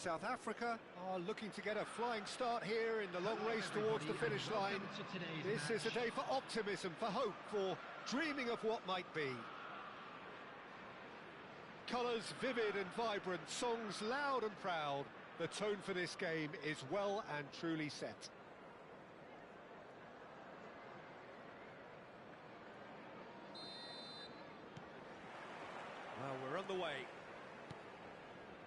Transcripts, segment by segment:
South Africa are looking to get a flying start here in the long race towards the finish line. This is a day for optimism, for hope, for dreaming of what might be. Colours vivid and vibrant, songs loud and proud. The tone for this game is well and truly set. Well, we're on the way.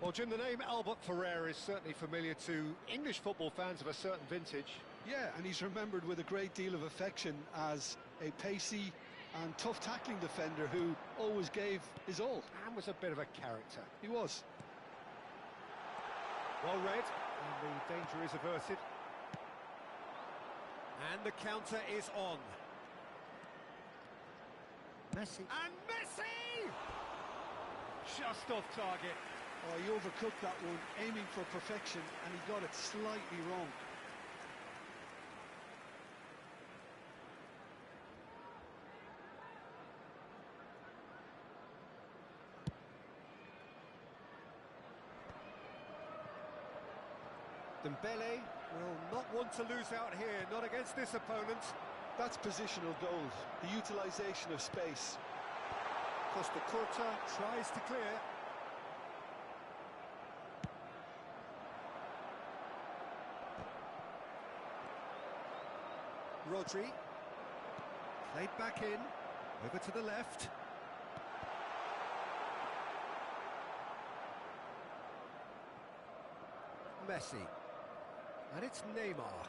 Well, Jim, the name Albert Ferrer is certainly familiar to English football fans of a certain vintage. Yeah, and he's remembered with a great deal of affection as a pacey and tough tackling defender who always gave his all. And was a bit of a character. He was. Well read, and the danger is averted. And the counter is on. Messi. And Messi! Just off target. Oh, he overcooked that one, aiming for perfection, and he got it slightly wrong. Dembele will not want to lose out here, not against this opponent. That's positional goals, the utilisation of space. Costa Curta tries to clear. Rodri, played back in, over to the left. Messi, and it's Neymar.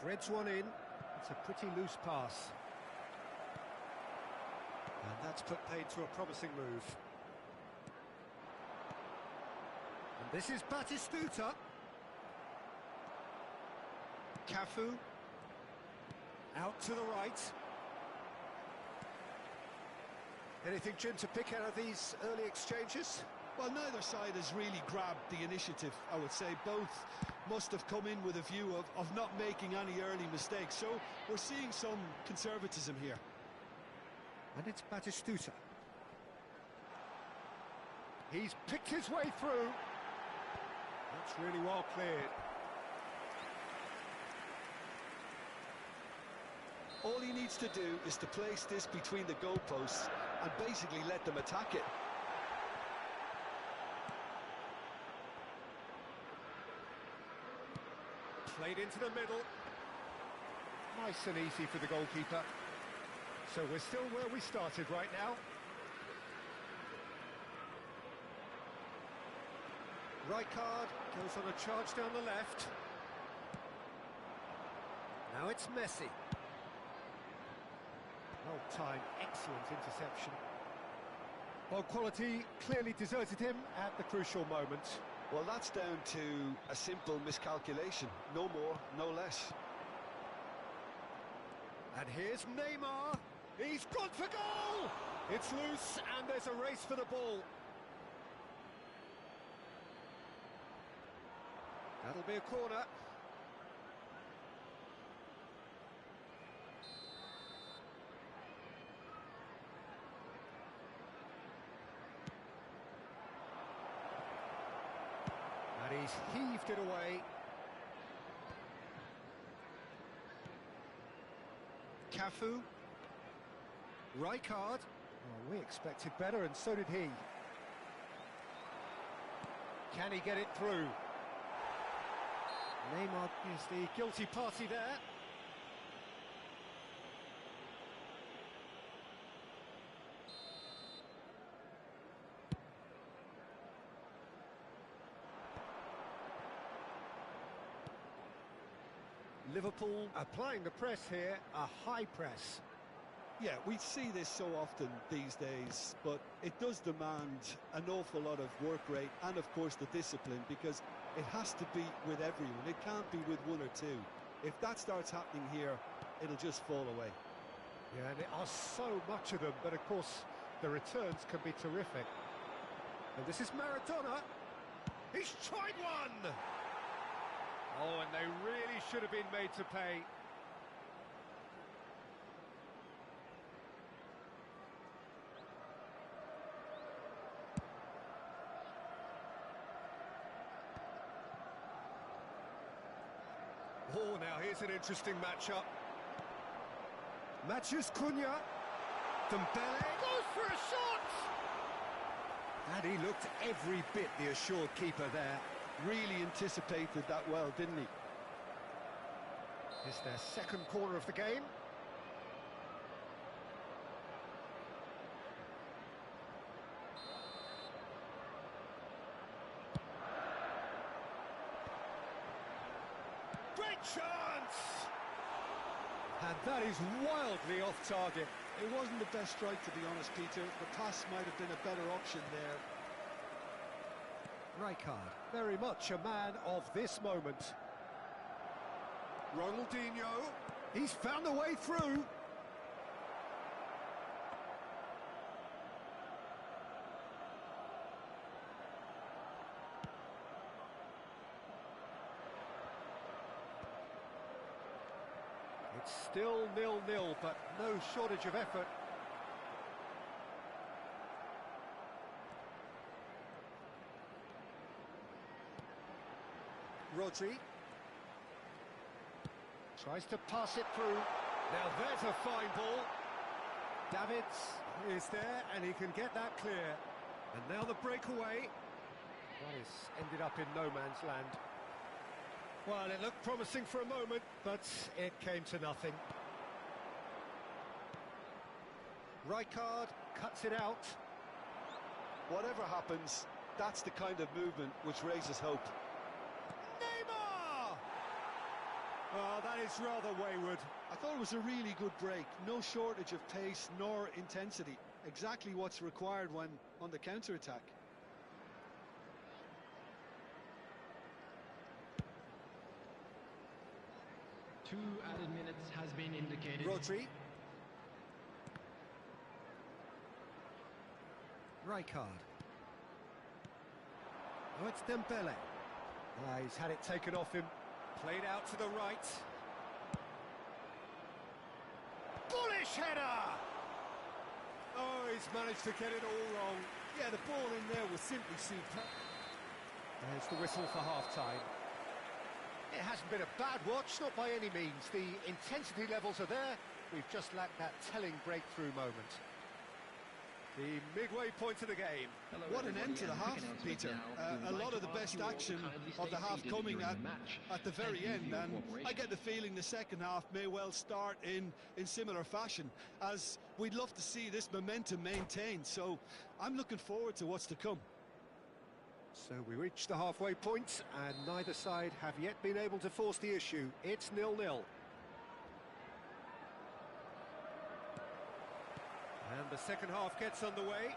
Threads one in, it's a pretty loose pass. And that's put paid to a promising move. And this is Batistuta. Cafu, out to the right. Anything, Jim, to pick out of these early exchanges? Well, neither side has really grabbed the initiative, I would say. Both must have come in with a view of not making any early mistakes. So we're seeing some conservatism here. And it's Batistuta. He's picked his way through. That's really well cleared. All he needs to do is to place this between the goalposts and basically let them attack it. Played into the middle. Nice and easy for the goalkeeper. So we're still where we started right now. Rijkaard goes on a charge down the left. Now it's Messi. Well timed, excellent interception. Well, quality clearly deserted him at the crucial moment. Well, that's down to a simple miscalculation. No more, no less. And here's Neymar. He's gone for goal! It's loose and there's a race for the ball. That'll be a corner. And he's heaved it away. Cafu. Rijkaard. Oh, we expected better, and so did he. Can he get it through? Neymar is the guilty party there. Liverpool applying the press here, a high press. Yeah, we see this so often these days, but it does demand an awful lot of work rate and, of course, the discipline, because it has to be with everyone. It can't be with one or two. If that starts happening here, it'll just fall away. Yeah, and there are so much of them, but, of course, the returns can be terrific. And this is Maradona. He's tried one! Oh, and they really should have been made to pay. Oh, now here's an interesting matchup. Matches Cunha. Dembele goes for a shot! And he looked every bit the assured keeper there. Really anticipated that well, didn't he? It's their second corner of the game. Great chance! And that is wildly off target. It wasn't the best strike, to be honest, Peter. The pass might have been a better option there. Rijkaard, very much a man of this moment. Ronaldinho, he's found a way through. It's still 0-0, but no shortage of effort. Rodri tries to pass it through. Now there's a fine ball. Davids is there and he can get that clear. And now the breakaway. That has ended up in no man's land. Well, it looked promising for a moment, but it came to nothing. Rijkaard cuts it out. Whatever happens, that's the kind of movement which raises hope. Neymar! Oh, that is rather wayward. I thought it was a really good break. No shortage of pace nor intensity. Exactly what's required when on the counter-attack. Two added minutes has been indicated. Rodri. Rijkaard. Oh, it's Dembele. He's had it taken off him. Played out to the right. Bullish header! Oh, he's managed to get it all wrong. Yeah, the ball in there was simply superb. There's the whistle for half-time. It hasn't been a bad watch, not by any means. The intensity levels are there. We've just lacked that telling breakthrough moment. The midway point of the game. Hello, What an end to the half, announcement Peter. now. A lot of the best action of the half coming at the very end, and I get the feeling the second half may well start in similar fashion, as we'd love to see this momentum maintained, so I'm looking forward to what's to come. So we reach the halfway point, and neither side have yet been able to force the issue. It's 0-0. And the second half gets underway.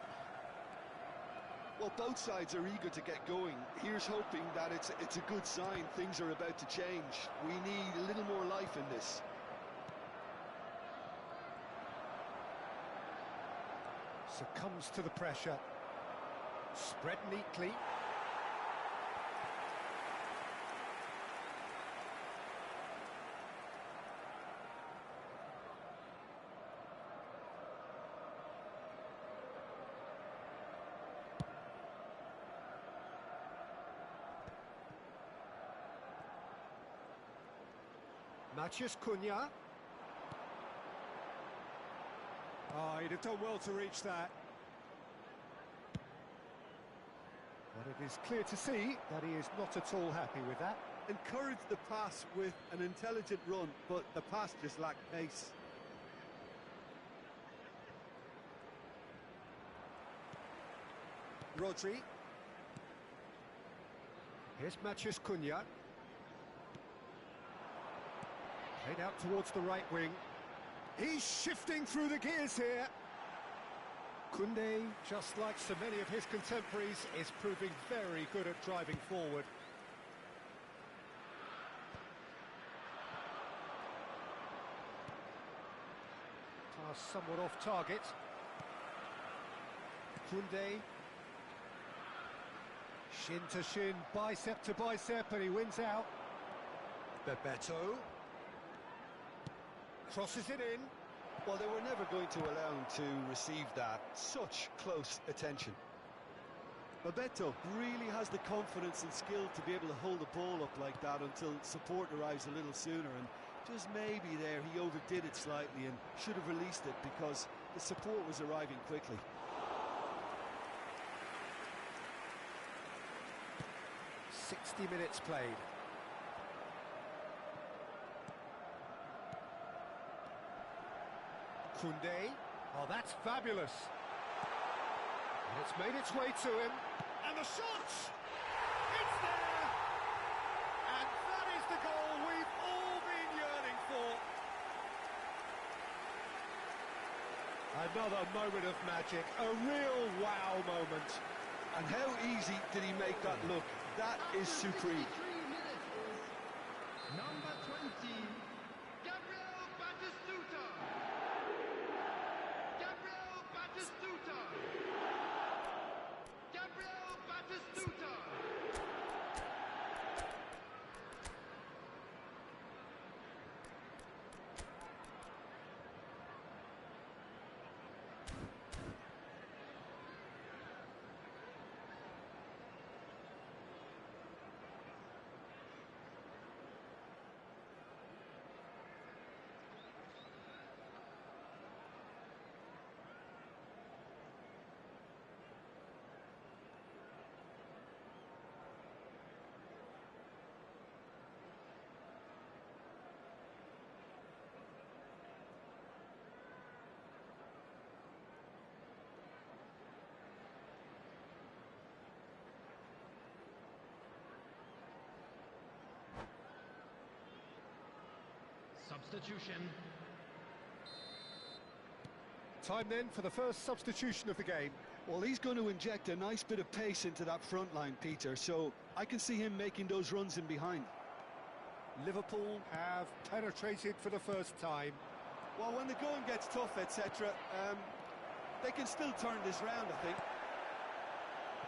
Well, both sides are eager to get going. Here's hoping that it's a good sign. Things are about to change. We need a little more life in this. Succumbs to the pressure. Spread neatly. Matches Cunha. Oh, he'd have done well to reach that. But it is clear to see that he is not at all happy with that. Encourage the pass with an intelligent run, but the pass just lacked pace. Rodri. Here's Matches Cunha. Played out towards the right wing. He's shifting through the gears here. Koundé, just like so many of his contemporaries, is proving very good at driving forward. Pass somewhat off target. Koundé. Shin to shin, bicep to bicep, and he wins out. Bebeto. Crosses it in. Well, they were never going to allow him to receive that. Such close attention. Bebeto really has the confidence and skill to be able to hold the ball up like that until support arrives a little sooner, and just maybe there he overdid it slightly and should have released it because the support was arriving quickly. Minutes played. Koundé. Oh, that's fabulous. And it's made its way to him. And the shot! It's there! And that is the goal we've all been yearning for. Another moment of magic. A real wow moment. And how easy did he make that look? That is supreme. Number 20, Gabriel Batistuta. Gabriel Batistuta. Gabriel Batistuta. Substitution. Time then for the first substitution of the game. Well, he's going to inject a nice bit of pace into that front line, Peter, so I can see him making those runs in behind. Liverpool have penetrated for the first time. Well, when the going gets tough, etc., they can still turn this round, I think.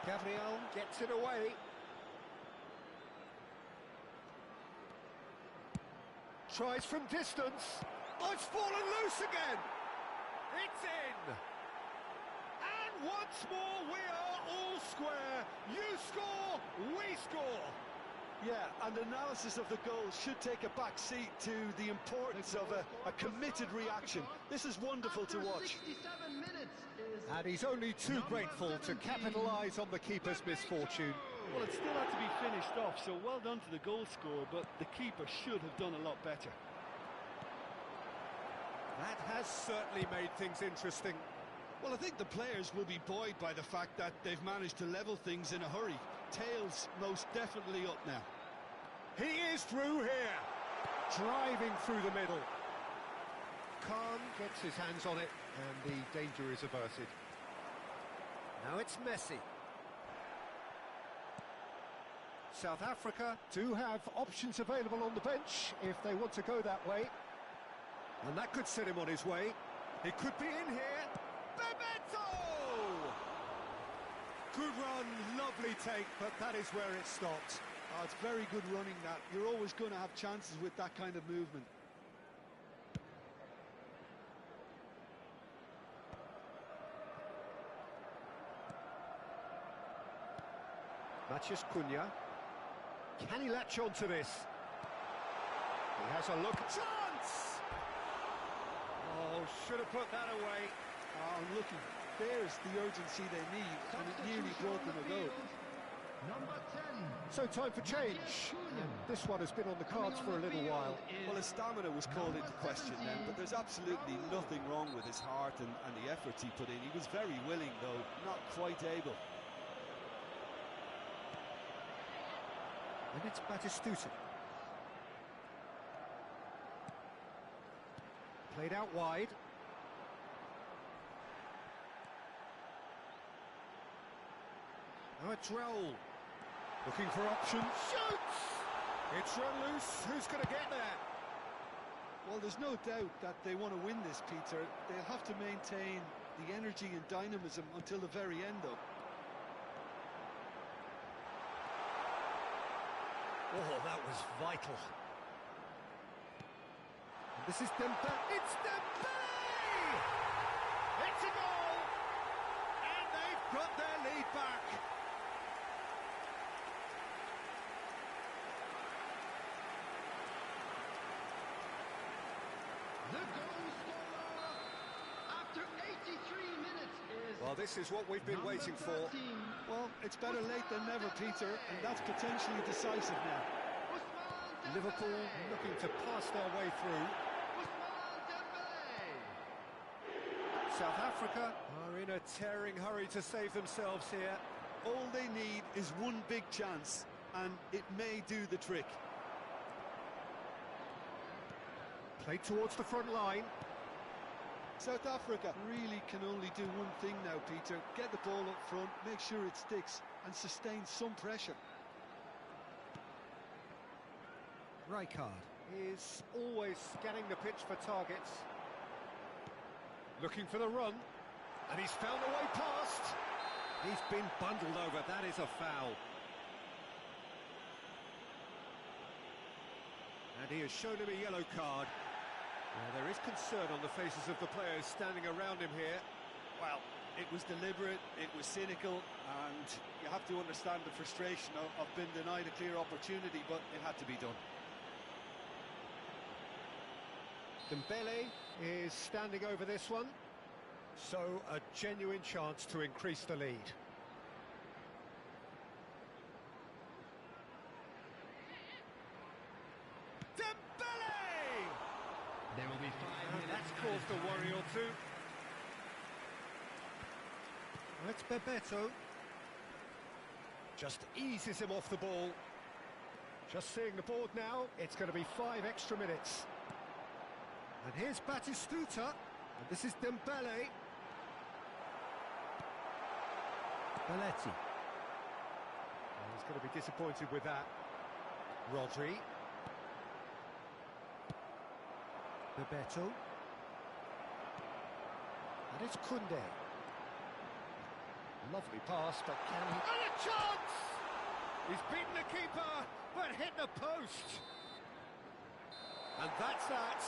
Gabriel gets it away. Tries from distance. Oh, it's fallen loose again. It's in. And once more, we are all square. You score, we score. Yeah, and analysis of the goal should take a back seat to the importance of a committed reaction. This is wonderful to watch. 67 minutes is And he's only too grateful to capitalise on the keeper's misfortune. Well, it still had to be finished off, so well done to the goal scorer, but the keeper should have done a lot better. That has certainly made things interesting. Well, I think the players will be buoyed by the fact that they've managed to level things in a hurry. Tails most definitely up now. He is through here, driving through the middle. Khan gets his hands on it, and the danger is averted. Now it's Messi. South Africa do have options available on the bench if they want to go that way. And that could set him on his way. He could be in here. Bebeto! Good run, lovely take, but that is where it stopped. Oh, it's very good running, that. You're always going to have chances with that kind of movement. Matheus Cunha. Can he latch on to this? He has a look. Chance! Oh, should have put that away. Oh, looking, there's the urgency they need, and it nearly brought them a goal. number 10. So time for change. And this one has been on the cards for a little while. Well, his stamina was called into question then, but there's absolutely nothing wrong with his heart and the efforts he put in. He was very willing, though, not quite able. And it's Batistuta. Played out wide. Now it's Raul. Looking for options. Shoots! It's run loose. Who's going to get there? Well, there's no doubt that they want to win this, Peter. They'll have to maintain the energy and dynamism until the very end, though. Oh, that was vital. And this is Dembele. It's Dembele! It's a goal! And they've got their lead back. Well, this is what we've been Number waiting for. 13, Well, it's better late than never, Peter, and that's potentially decisive now. Ousmane Liverpool Dembélé. looking to pass their way through. Ousmane Dembélé. South Africa are in a tearing hurry to save themselves here. All they need is one big chance, and it may do the trick. Played towards the front line. South Africa really can only do one thing now, Peter. Get the ball up front, make sure it sticks, and sustain some pressure. Rijkaard is always scanning the pitch for targets. Looking for the run. And he's found a way past. He's been bundled over. That is a foul. And he has shown him a yellow card. Well, there is concern on the faces of the players standing around him here. Well, it was deliberate, it was cynical, and you have to understand the frustration of being denied a clear opportunity, but it had to be done. Dembele is standing over this one. So, a genuine chance to increase the lead. Dembele! There will be 5 And minutes. that's caused a worry or two. It's Bebeto. Just eases him off the ball. Just seeing the board now, it's going to be 5 extra minutes. And here's Batistuta, and this is Dembele. Belletti. Well, he's going to be disappointed with that. Rodri. Bebeto. And it's Koundé. Lovely pass, but can he... And a chance! He's beaten the keeper, but hit the post. And that's that.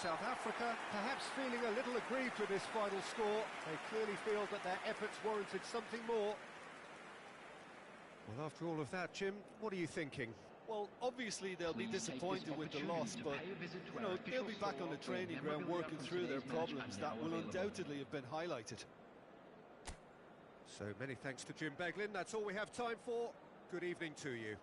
South Africa perhaps feeling a little aggrieved with this final score. They clearly feel that their efforts warranted something more. Well, after all of that, Jim, what are you thinking? Well, obviously they'll be Please take disappointed this with the loss, opportunity to but pay a visit to you our know, official they'll be back on the store training where ground memorabilia working from through their today's match problems are that now will available. undoubtedly have been highlighted. So many thanks to Jim Beglin. That's all we have time for. Good evening to you.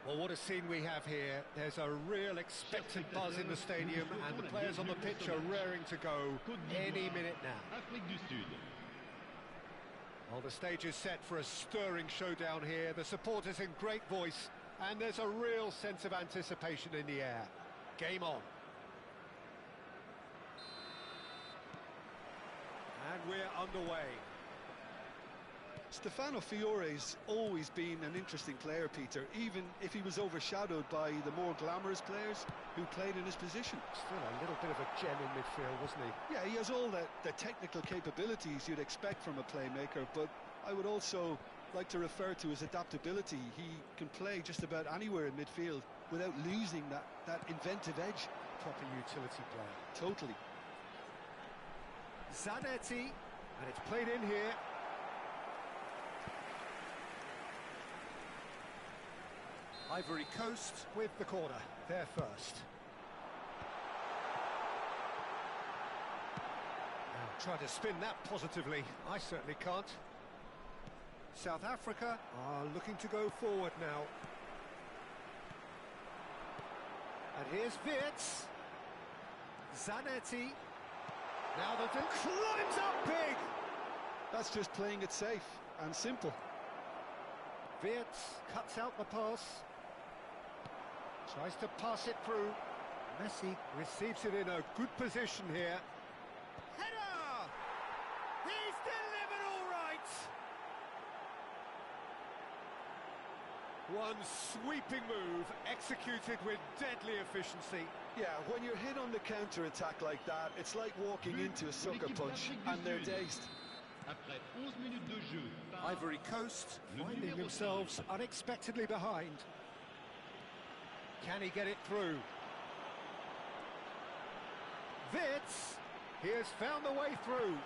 Well, what a scene we have here. There's a real expectant buzz in the stadium, and the players on the pitch are raring to go any minute now. Well, the stage is set for a stirring showdown here. The supporters in great voice, and there's a real sense of anticipation in the air. Game on. And we're underway. Stefano Fiore's always been an interesting player, Peter, even if he was overshadowed by the more glamorous players who played in his position. Still a little bit of a gem in midfield, wasn't he? Yeah, he has all the technical capabilities you'd expect from a playmaker, but I would also like to refer to his adaptability. He can play just about anywhere in midfield without losing that inventive edge. Proper utility player. Totally. Zanetti, and it's played in here. Ivory Coast with the corner, there first. Now, try to spin that positively. I certainly can't. South Africa are looking to go forward now. And here's Wirtz. Zanetti. Now the climbs up big. That's just playing it safe and simple. Wirtz cuts out the pass. Tries to pass it through. Messi receives it in a good position here. Header! He's delivered all right! One sweeping move, executed with deadly efficiency. Yeah, when you're hit on the counter-attack like that, it's like walking into a sucker punch and they're dazed. Ivory Coast finding themselves unexpectedly behind. Can he get it through? Wirtz, he has found the way through.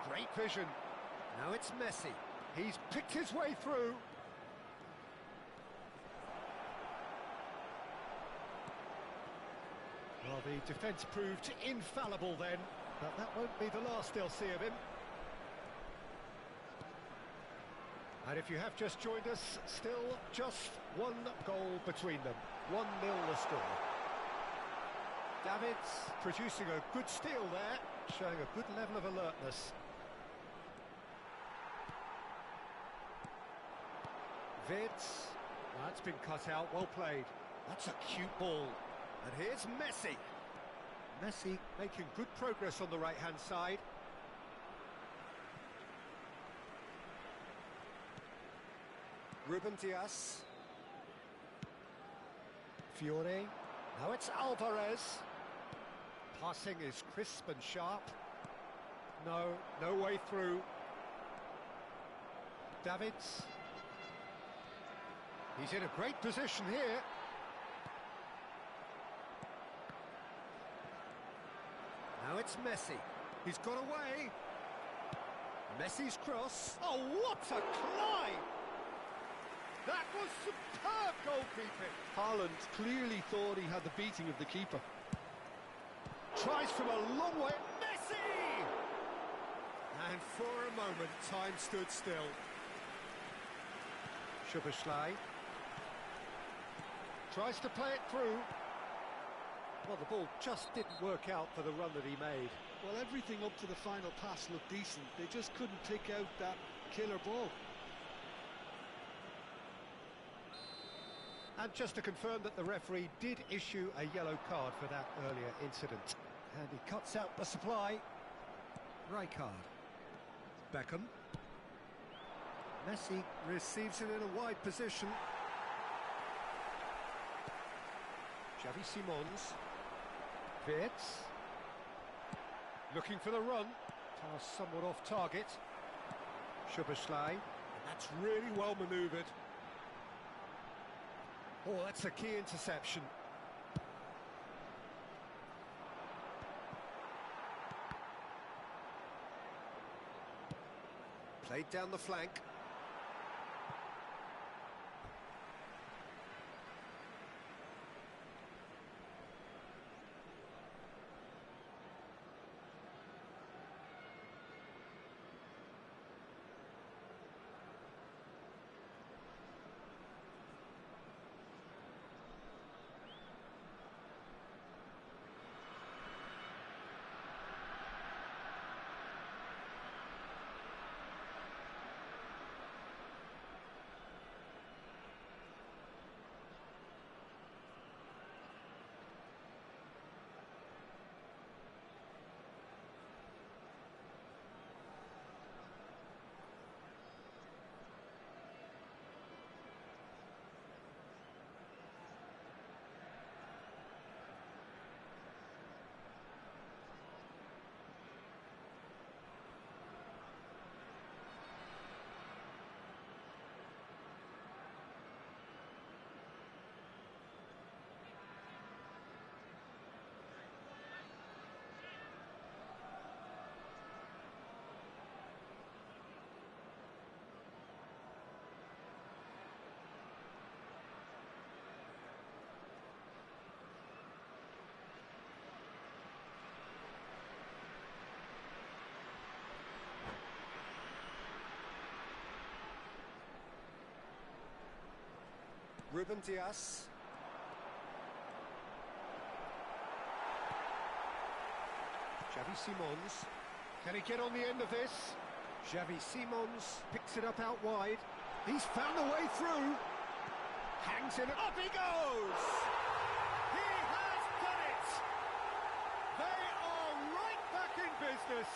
Great vision. Now it's Messi. He's picked his way through. Well, the defence proved infallible then, but that won't be the last they'll see of him. And if you have just joined us, still just one goal between them. 1-0 the score. Davids producing a good steal there, showing a good level of alertness. Wirtz, that's been cut out, well played. That's a cute ball. And here's Messi. Messi making good progress on the right-hand side. Ruben Dias. Fiore. Now it's Alvarez. Passing is crisp and sharp. No way through. Davids. He's in a great position here. Now it's Messi. He's got away. Messi's cross. Oh, what a climb! That was superb goalkeeping. Haaland clearly thought he had the beating of the keeper. Tries from a long way. Messi! And for a moment, time stood still. Szoboszlai tries to play it through. Well, the ball just didn't work out for the run that he made. Well, everything up to the final pass looked decent. They just couldn't pick out that killer ball. And just to confirm that the referee did issue a yellow card for that earlier incident. And he cuts out the supply. Rijkaard. Beckham. Messi receives it in a wide position. Xavi Simons. Wirtz. Looking for the run. Pass somewhat off target. Szoboszlai. That's really well manoeuvred. Oh, that's a key interception. Played down the flank. Ruben Dias. Xavi Simons. Can he get on the end of this? Xavi Simons picks it up out wide. He's found a way through. Hangs in, up he goes! He has done it! They are right back in business.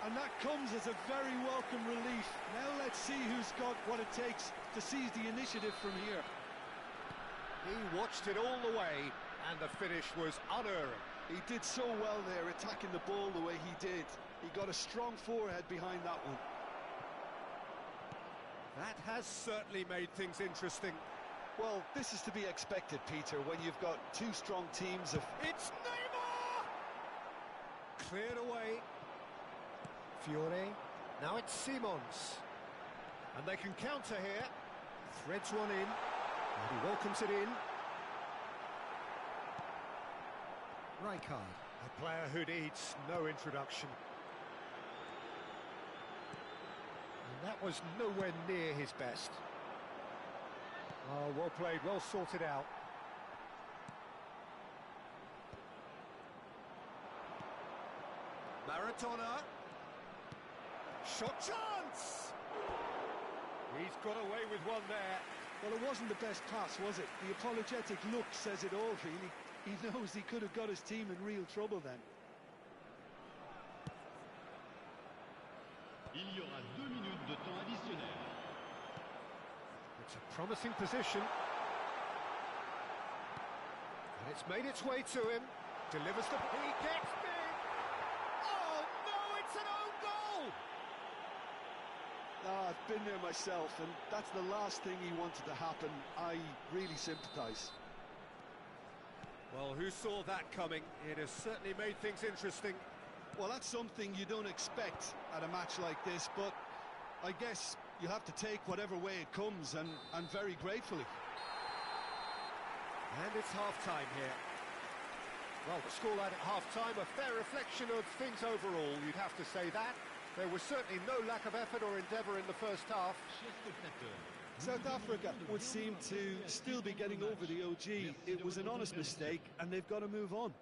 And that comes as a very welcome relief. Now let's see who's got what it takes to seize the initiative from here. He watched it all the way, and the finish was unerring. He did so well there, attacking the ball the way he did. He got a strong forehead behind that one. That has certainly made things interesting. Well, this is to be expected, Peter, when you've got two strong teams of... It's Neymar! Cleared away. Fiore. Now it's Simons. And they can counter here. Threads one in. And he welcomes it in. Rijkaard, a player who needs no introduction. And that was nowhere near his best. Oh, well played, well sorted out. Maradona. Shot chance! He's got away with one there. Well, it wasn't the best pass, was it? The apologetic look says it all, really. He knows he could have got his team in real trouble then. Il y aura 2 minutes de temps additionnel. It's a promising position. And it's made its way to him. Delivers the... He gets big! Oh, no, it's an own goal! I've been there myself, and that's the last thing he wanted to happen. I really sympathise. Well, who saw that coming? It has certainly made things interesting. Well, that's something you don't expect at a match like this, but I guess you have to take whatever way it comes, and very gratefully. And it's half-time here. Well, the scoreline at half-time, a fair reflection of things overall, you'd have to say that. There was certainly no lack of effort or endeavour in the first half. South Africa would seem to still be getting over the OG. It was an honest mistake, and they've got to move on.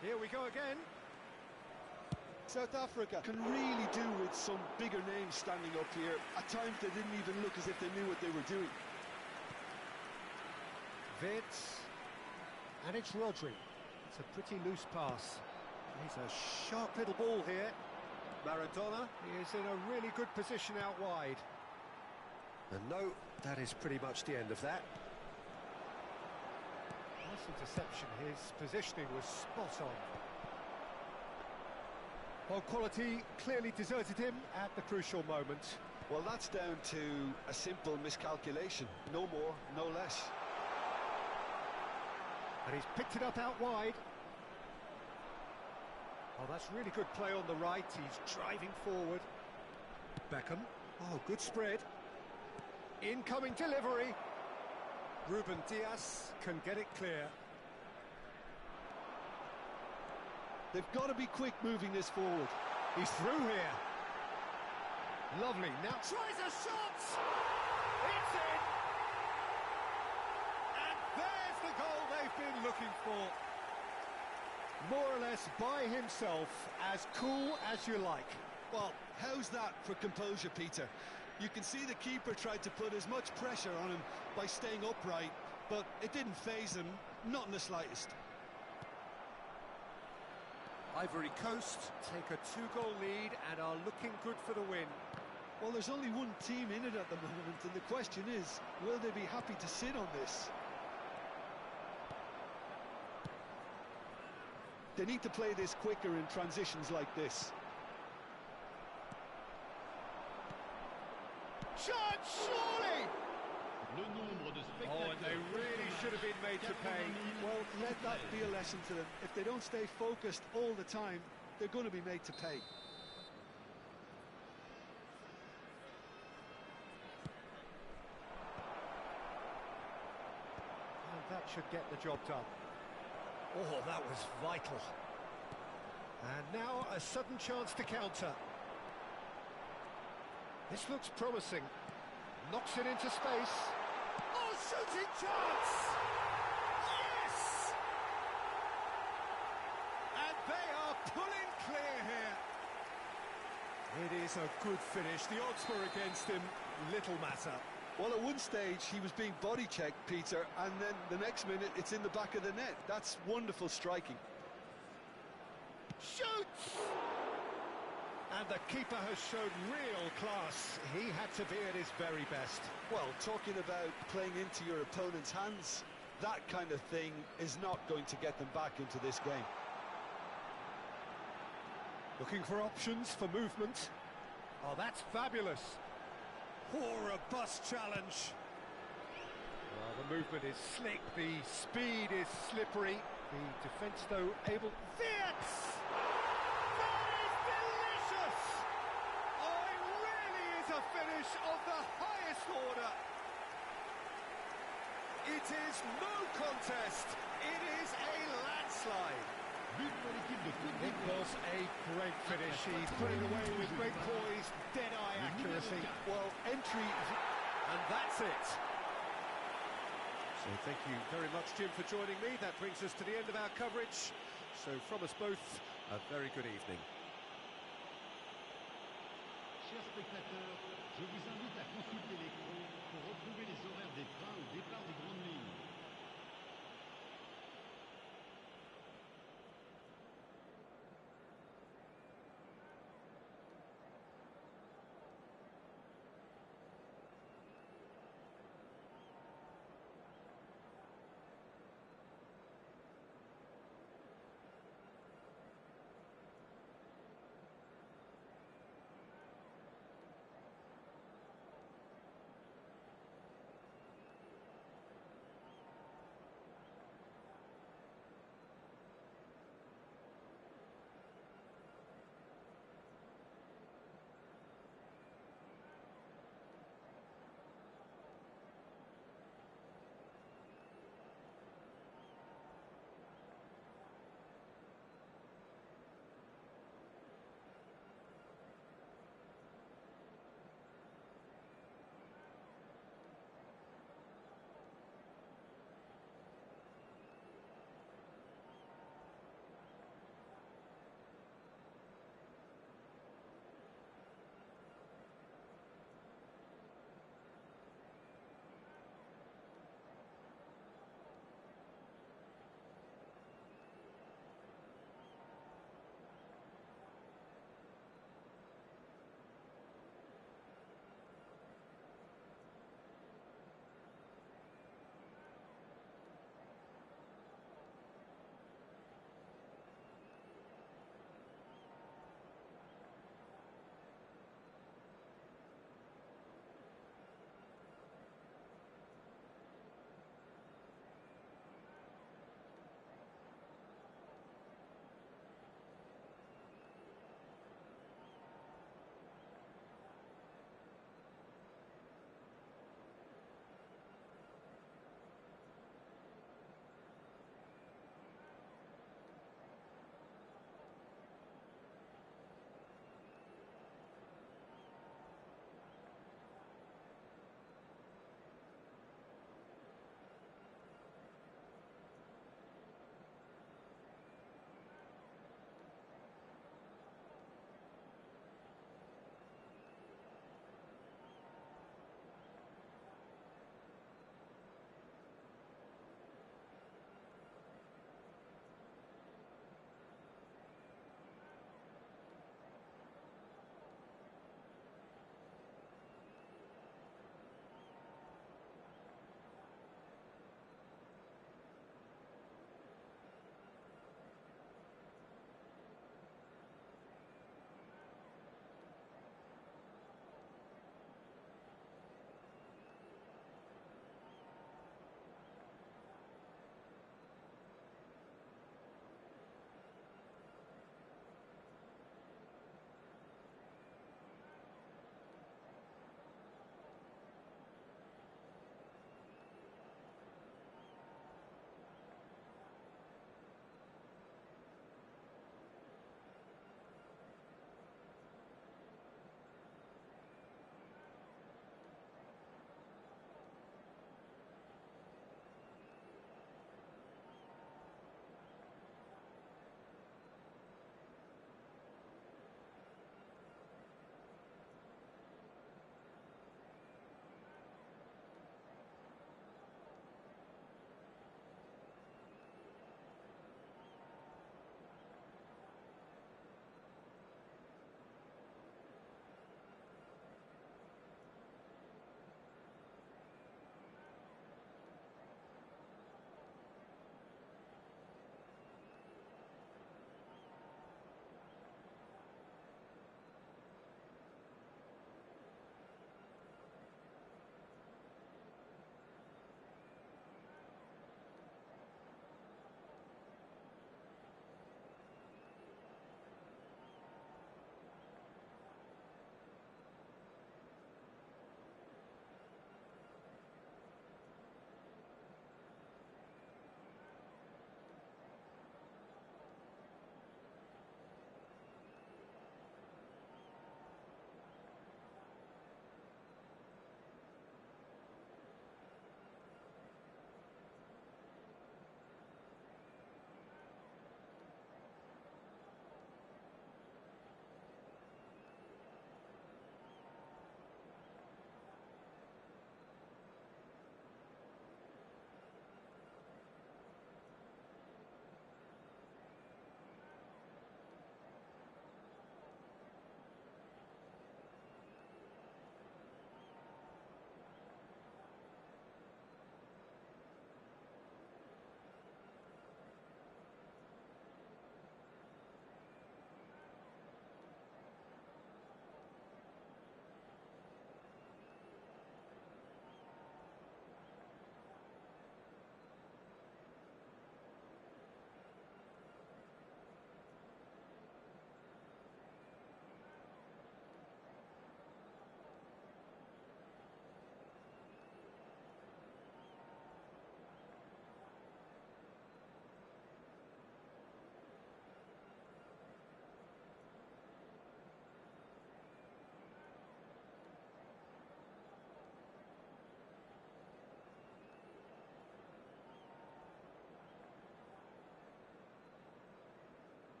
Here we go again. South Africa can really do with some bigger names standing up here. At times they didn't even look as if they knew what they were doing. Wits. And it's Rodri. It's a pretty loose pass. He's a sharp little ball here. Maradona is in a really good position out wide. And no, that is pretty much the end of that. Nice interception. His positioning was spot on. Well, quality clearly deserted him at the crucial moment. Well, that's down to a simple miscalculation. No more, no less. And he's picked it up out wide. Oh, that's really good play on the right. He's driving forward. Beckham. Oh, good spread. Incoming delivery. Ruben Dias can get it clear. They've got to be quick moving this forward. He's through here. Lovely. Now tries a shot. It's in. And there's the goal they've been looking for. More or less by himself, as cool as you like. Well, how's that for composure, Peter? You can see the keeper tried to put as much pressure on him by staying upright, but it didn't faze him, not in the slightest. Ivory Coast take a 2-goal lead and are looking good for the win. Well, there's only one team in it at the moment, and the question is, will they be happy to sit on this? They need to play this quicker in transitions like this. Shot, surely! Oh, and they really should have been made to pay. Well, let that be a lesson to them. If they don't stay focused all the time, they're going to be made to pay. And that should get the job done. Oh, that was vital. And now a sudden chance to counter. This looks promising. Knocks it into space. Oh, shooting chance! Yes! And they are pulling clear here. It is a good finish. The odds were against him. Little matter. Well, at one stage, he was being body-checked, Peter, and then the next minute, it's in the back of the net. That's wonderful striking. Shoots! And the keeper has shown real class. He had to be at his very best. Well, talking about playing into your opponent's hands, that kind of thing is not going to get them back into this game. Looking for options for movement. Oh, that's fabulous. Oh, robust challenge. Well, the movement is slick, the speed is slippery. The defence, though, able... Fits! That is delicious! Oh, it really is a finish of the highest order. It is no contest. It is a landslide. It was a great finish. He's put it away with great poise, dead-eye accuracy. Well, entry... And that's it. So thank you very much, Jim, for joining me. That brings us to the end of our coverage. So from us both, a very good evening. Chers spectateurs, je vous invite à consulter l'écran pour retrouver les horaires des trains au départ des grandes lignes.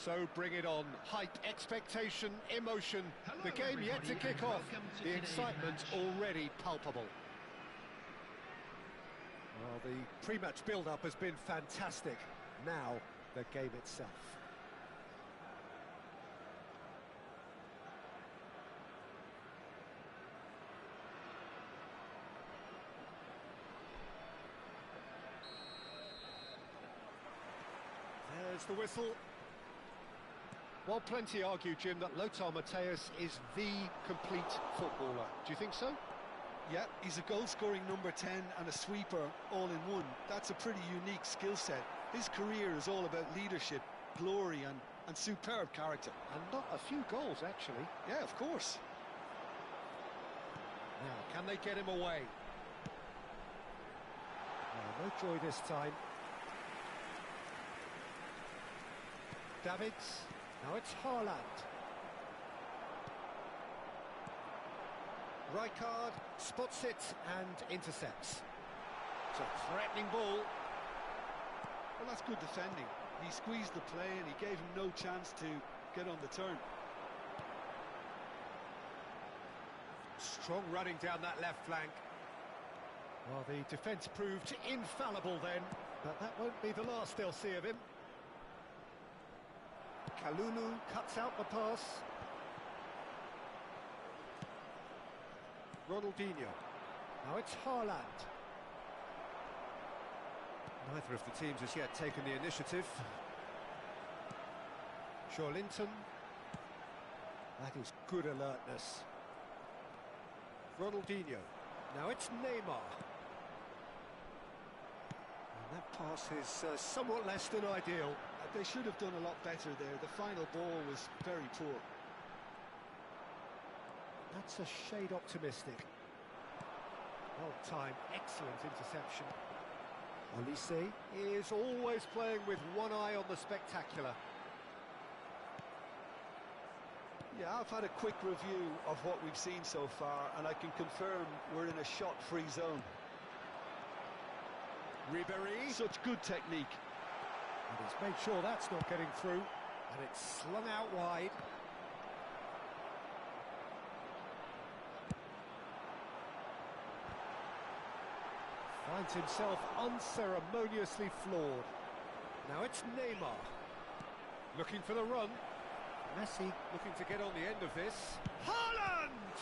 So bring it on. Hype, expectation, emotion. The game yet to kick off. The excitement already palpable. Well, the pre-match build-up has been fantastic. Now, the game itself. There's the whistle. Well, plenty argue, Jim, that Lothar Matthäus is the complete footballer. Do you think so? Yeah, he's a goal-scoring number 10 and a sweeper all in one. That's a pretty unique skill set. His career is all about leadership, glory and superb character. And not a few goals, actually. Yeah, of course. Now, can they get him away? No joy this time. Davids. Now it's Haaland. Rijkaard spots it and intercepts. It's a threatening ball. Well, that's good defending. He squeezed the play and he gave him no chance to get on the turn. Strong running down that left flank. Well, the defence proved infallible then, but that won't be the last they'll see of him. Kalulu cuts out the pass. Ronaldinho. Now it's Haaland. Neither of the teams has yet taken the initiative. Linton. That is good alertness. Ronaldinho. Now it's Neymar. And that pass is somewhat less than ideal. They should have done a lot better there. The final ball was very poor. That's a shade optimistic. Well timed, excellent interception. Olise is always playing with one eye on the spectacular. Yeah, I've had a quick review of what we've seen so far, and I can confirm we're in a shot-free zone. Ribéry. Such good technique. And he's made sure that's not getting through, and it's slung out wide. Finds himself unceremoniously floored. Now it's Neymar. Looking for the run. Messi looking to get on the end of this. Haaland!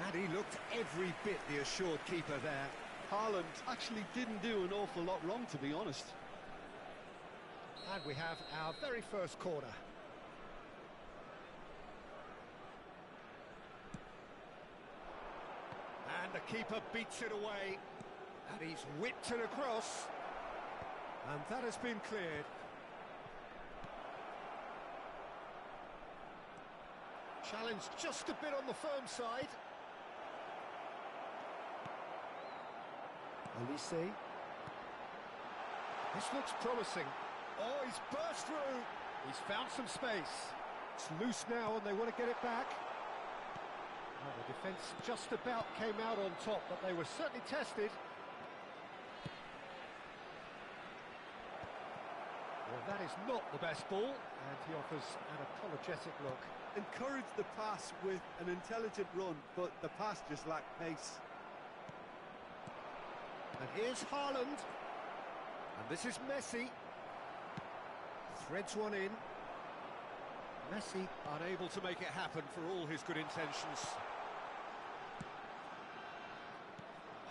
And he looked every bit the assured keeper there. Haaland actually didn't do an awful lot wrong, to be honest. And we have our very first corner. And the keeper beats it away. And he's whipped it across. And that has been cleared. Challenge just a bit on the firm side. Olise. This looks promising. Oh, he's burst through. He's found some space. It's loose now and they want to get it back. Well, the defence just about came out on top, but they were certainly tested. Well, that is not the best ball, and he offers an apologetic look. Encouraged the pass with an intelligent run, but the pass just lacked pace. And here's Haaland. And this is Messi. Threads one in. Messi unable to make it happen for all his good intentions.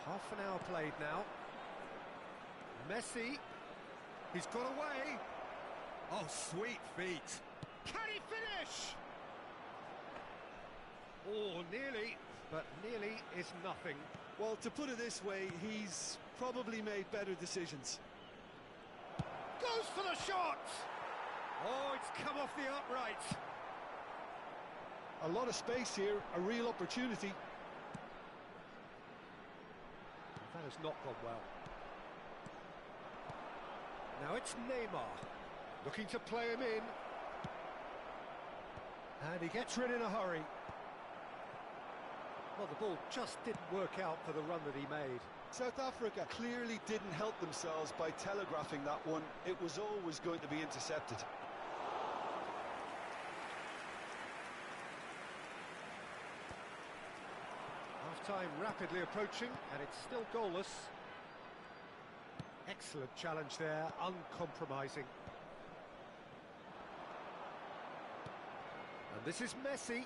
Half an hour played now. Messi. He's got away. Oh, sweet feet. Can he finish? Oh, nearly, but nearly is nothing. Well, to put it this way, he's probably made better decisions. Goes for the shot! Oh, it's come off the upright. A lot of space here, a real opportunity. That has not gone well. Now it's Neymar, looking to play him in. And he gets rid in a hurry. Well, the ball just didn't work out for the run that he made. South Africa clearly didn't help themselves by telegraphing that one. It was always going to be intercepted. Half-time rapidly approaching, and it's still goalless. Excellent challenge there, uncompromising. And this is Messi.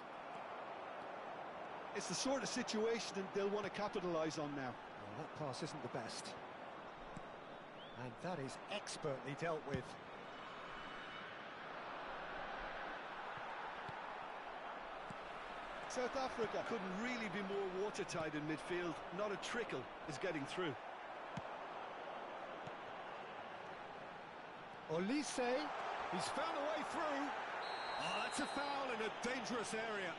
It's the sort of situation that they'll want to capitalise on now. Well, that pass isn't the best. And that is expertly dealt with. South Africa couldn't really be more watertight in midfield. Not a trickle is getting through. Olise, he's found a way through. Oh, that's a foul in a dangerous area.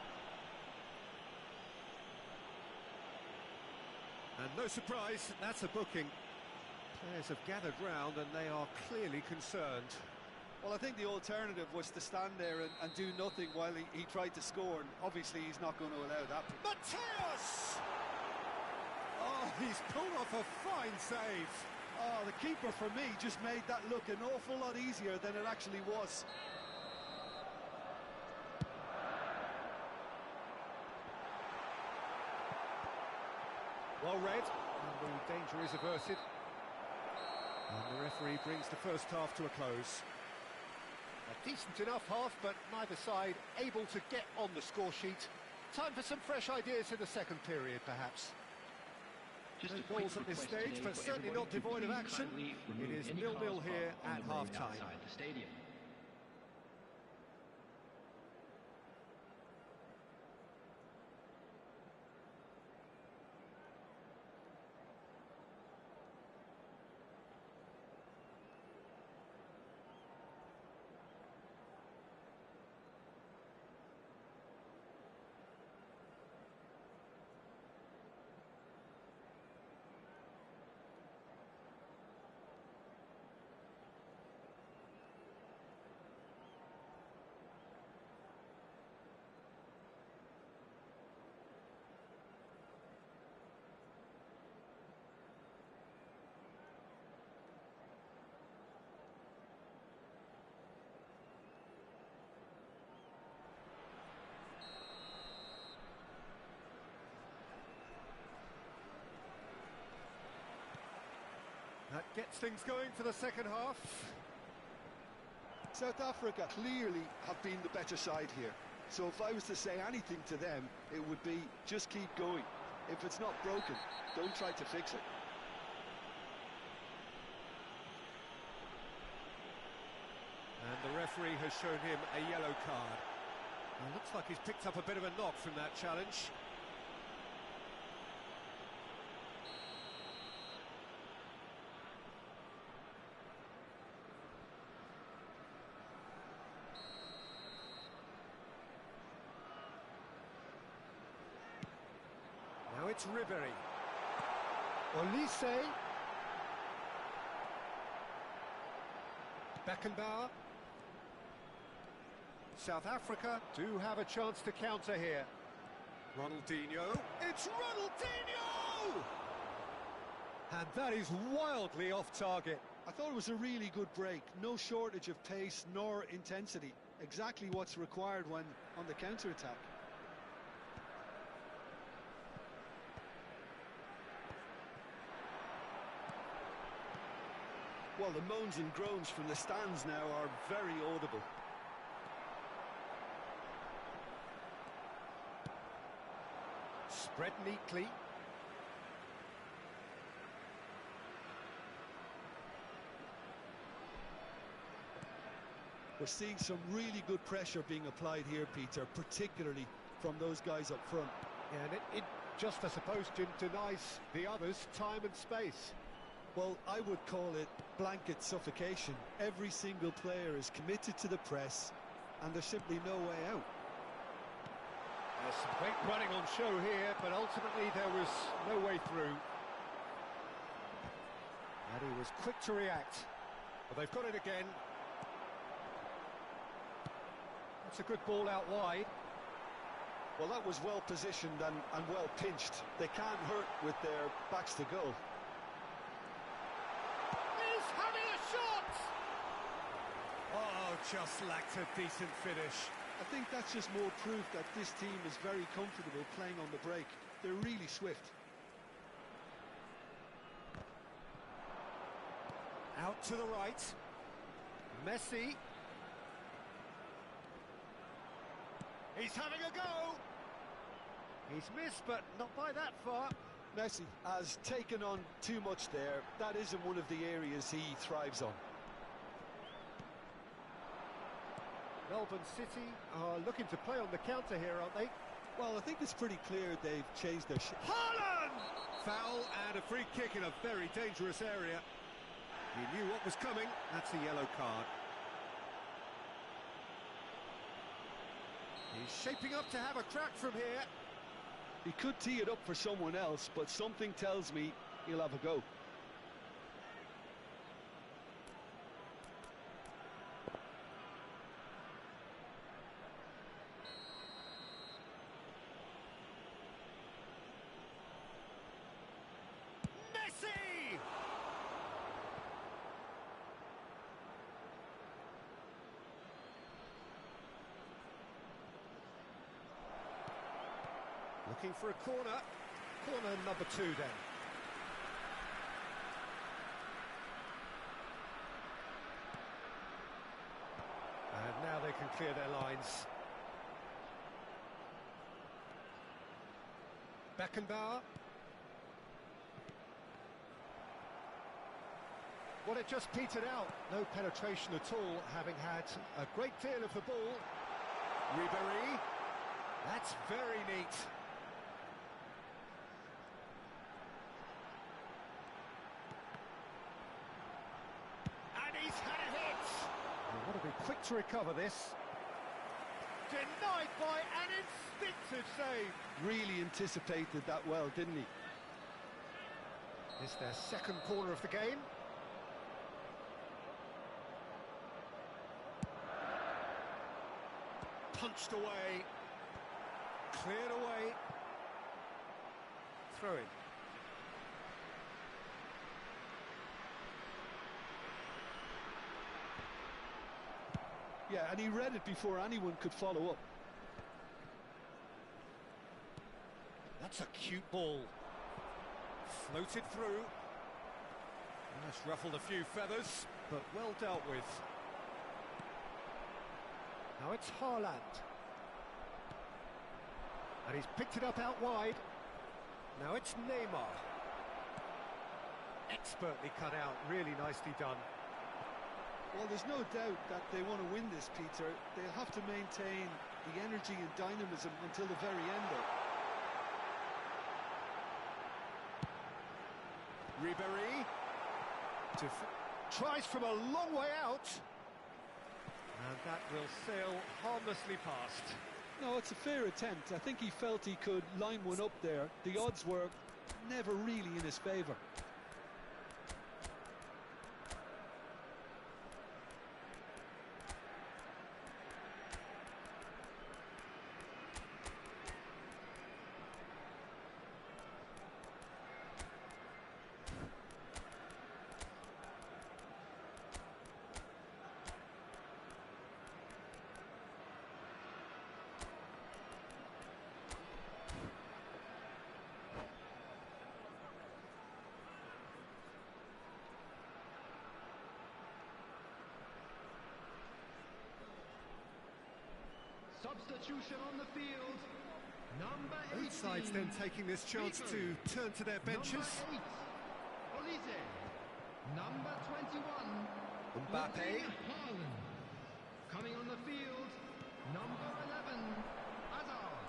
And no surprise, that's a booking. Players have gathered round and they are clearly concerned. Well, I think the alternative was to stand there and do nothing while he tried to score, and obviously he's not going to allow that. Mateus! Oh, he's pulled off a fine save. Oh, the keeper, for me, just made that look an awful lot easier than it actually was. Well read, and the danger is averted. And the referee brings the first half to a close. A decent enough half, but neither side able to get on the score sheet. Time for some fresh ideas in the second period, perhaps. Just No a quick goals at this request stage, today but for certainly everybody not devoid of to action. kindly It remove is any 0-0 cars here parked on at the road half-time. outside the stadium. That gets things going for the second half. South Africa clearly have been the better side here. So if I was to say anything to them, it would be just keep going. If it's not broken, don't try to fix it. And the referee has shown him a yellow card. It looks like he's picked up a bit of a knock from that challenge. Now it's Ribery. Olise. Beckenbauer. South Africa do have a chance to counter here. Ronaldinho. It's Ronaldinho! And that is wildly off target. I thought it was a really good break. No shortage of pace nor intensity. Exactly what's required when on the counter-attack. Well, the moans and groans from the stands now are very audible. Spread neatly. We're seeing some really good pressure being applied here, Peter, particularly from those guys up front. Yeah, and it just, I suppose, Jim, denies the others time and space. Well, I would call it blanket suffocation. Every single player is committed to the press, and there's simply no way out. There's some great running on show here, but ultimately there was no way through. And he was quick to react. Well, they've got it again. That's a good ball out wide. Well, that was well positioned and well pinched. They can't hurt with their backs to goal. He's having a shot! Oh, just lacked a decent finish. I think that's just more proof that this team is very comfortable playing on the break. They're really swift. Out to the right. Messi. He's having a go. He's missed, but not by that far. Messi has taken on too much there. That isn't one of the areas he thrives on. Melbourne City are looking to play on the counter here, aren't they? Well, I think it's pretty clear they've changed their... Haaland! Foul and a free kick in a very dangerous area. He knew what was coming. That's a yellow card. He's shaping up to have a crack from here. He could tee it up for someone else, but something tells me he'll have a go. Messi! Looking for a corner. Corner number 2 then. And now they can clear their lines. Beckenbauer. Well, it just petered out. No penetration at all, having had a great deal of the ball. Ribéry. That's very neat. What to be quick to recover this. Denied by an instinctive save. Really anticipated that well, didn't he? It's their second corner of the game. Punched away. Cleared away. Throw in. Yeah, and he read it before anyone could follow up. That's a cute ball. Floated through. That's ruffled a few feathers, but well dealt with. Now it's Haaland. And he's picked it up out wide. Now it's Neymar. Expertly cut out, really nicely done. Well, there's no doubt that they want to win this, Peter. They'll have to maintain the energy and dynamism until the very end, though. Ribéry tries from a long way out, and that will sail harmlessly past. No, it's a fair attempt. I think he felt he could line one up there. The odds were never really in his favour. Substitution on the field. Number 18. Both sides then taking this chance to turn to their benches. Number 8, Olise. Number 21, Mbappe. Haaland. Coming on the field, number 11, Hazard.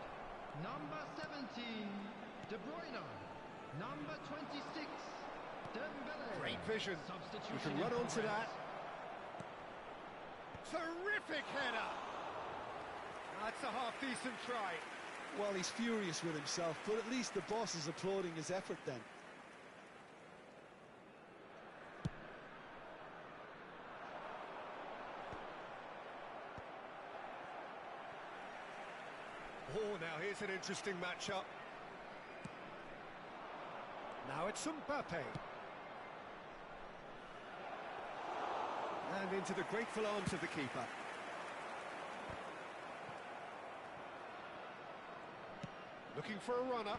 Number 17, De Bruyne. Number 26, Dembele. Great vision. Substitution. You can run onto that. Terrific header. That's a half-decent try. Well, he's furious with himself, but at least the boss is applauding his effort then. Oh, now here's an interesting matchup. Now it's Mbappe. And into the grateful arms of the keeper. Looking for a runner.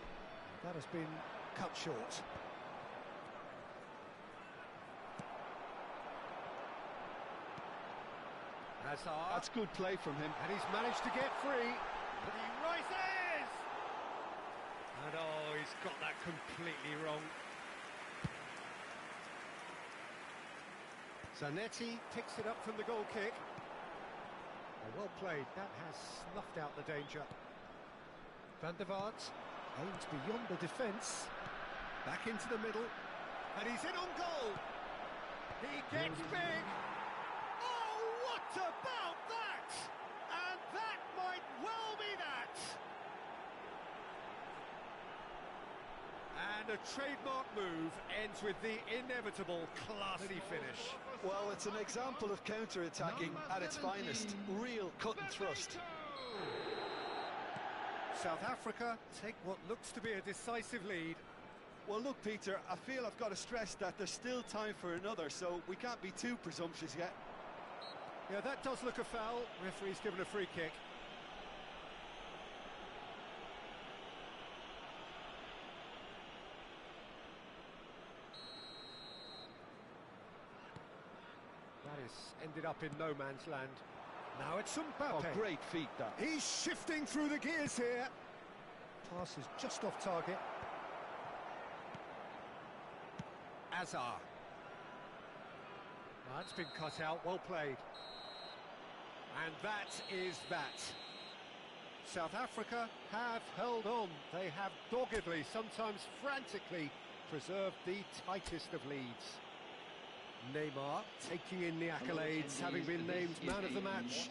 That has been cut short. Hazard. That's good play from him. And he's managed to get free. And he rises! And oh, he's got that completely wrong. Zanetti picks it up from the goal kick. Oh, well played. That has snuffed out the danger. Van der Vaart aims beyond the defence. Back into the middle. And he's in on goal. He gets big. Oh, what about that? And that might well be that. And a trademark move ends with the inevitable classy finish. Well, it's an example of counter-attacking at its finest. Real cut and thrust. South Africa take what looks to be a decisive lead. Well, look, Peter, I feel I've got to stress that there's still time for another, so we can't be too presumptuous yet. Yeah, that does look a foul. Referee's given a free kick. That is ended up in no man's land. Now it's Mbappe. Oh, great feat, that. He's shifting through the gears here. Pass is just off target. Hazard. That's been cut out, well played. And that is that. South Africa have held on. They have doggedly, sometimes frantically, preserved the tightest of leads. Neymar taking in the accolades, having been named man of the match.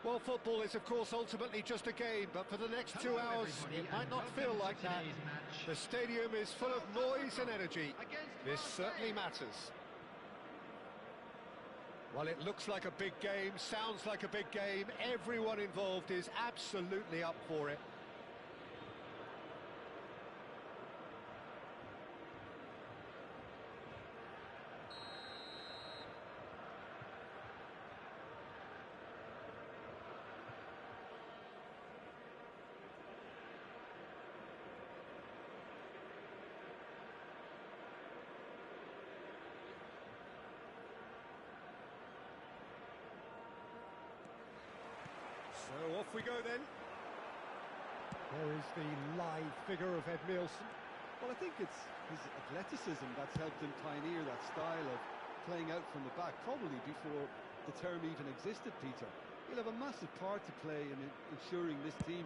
Well, football is, of course, ultimately just a game, but for the next 2 hours, it might not feel like that. The stadium is full of noise and energy. This certainly matters. Well, it looks like a big game, sounds like a big game. Everyone involved is absolutely up for it. So off we go then. There is the live figure of Ed Milson. Well, I think it's his athleticism that's helped him pioneer that style of playing out from the back, probably before the term even existed, Peter. He'll have a massive part to play in ensuring this team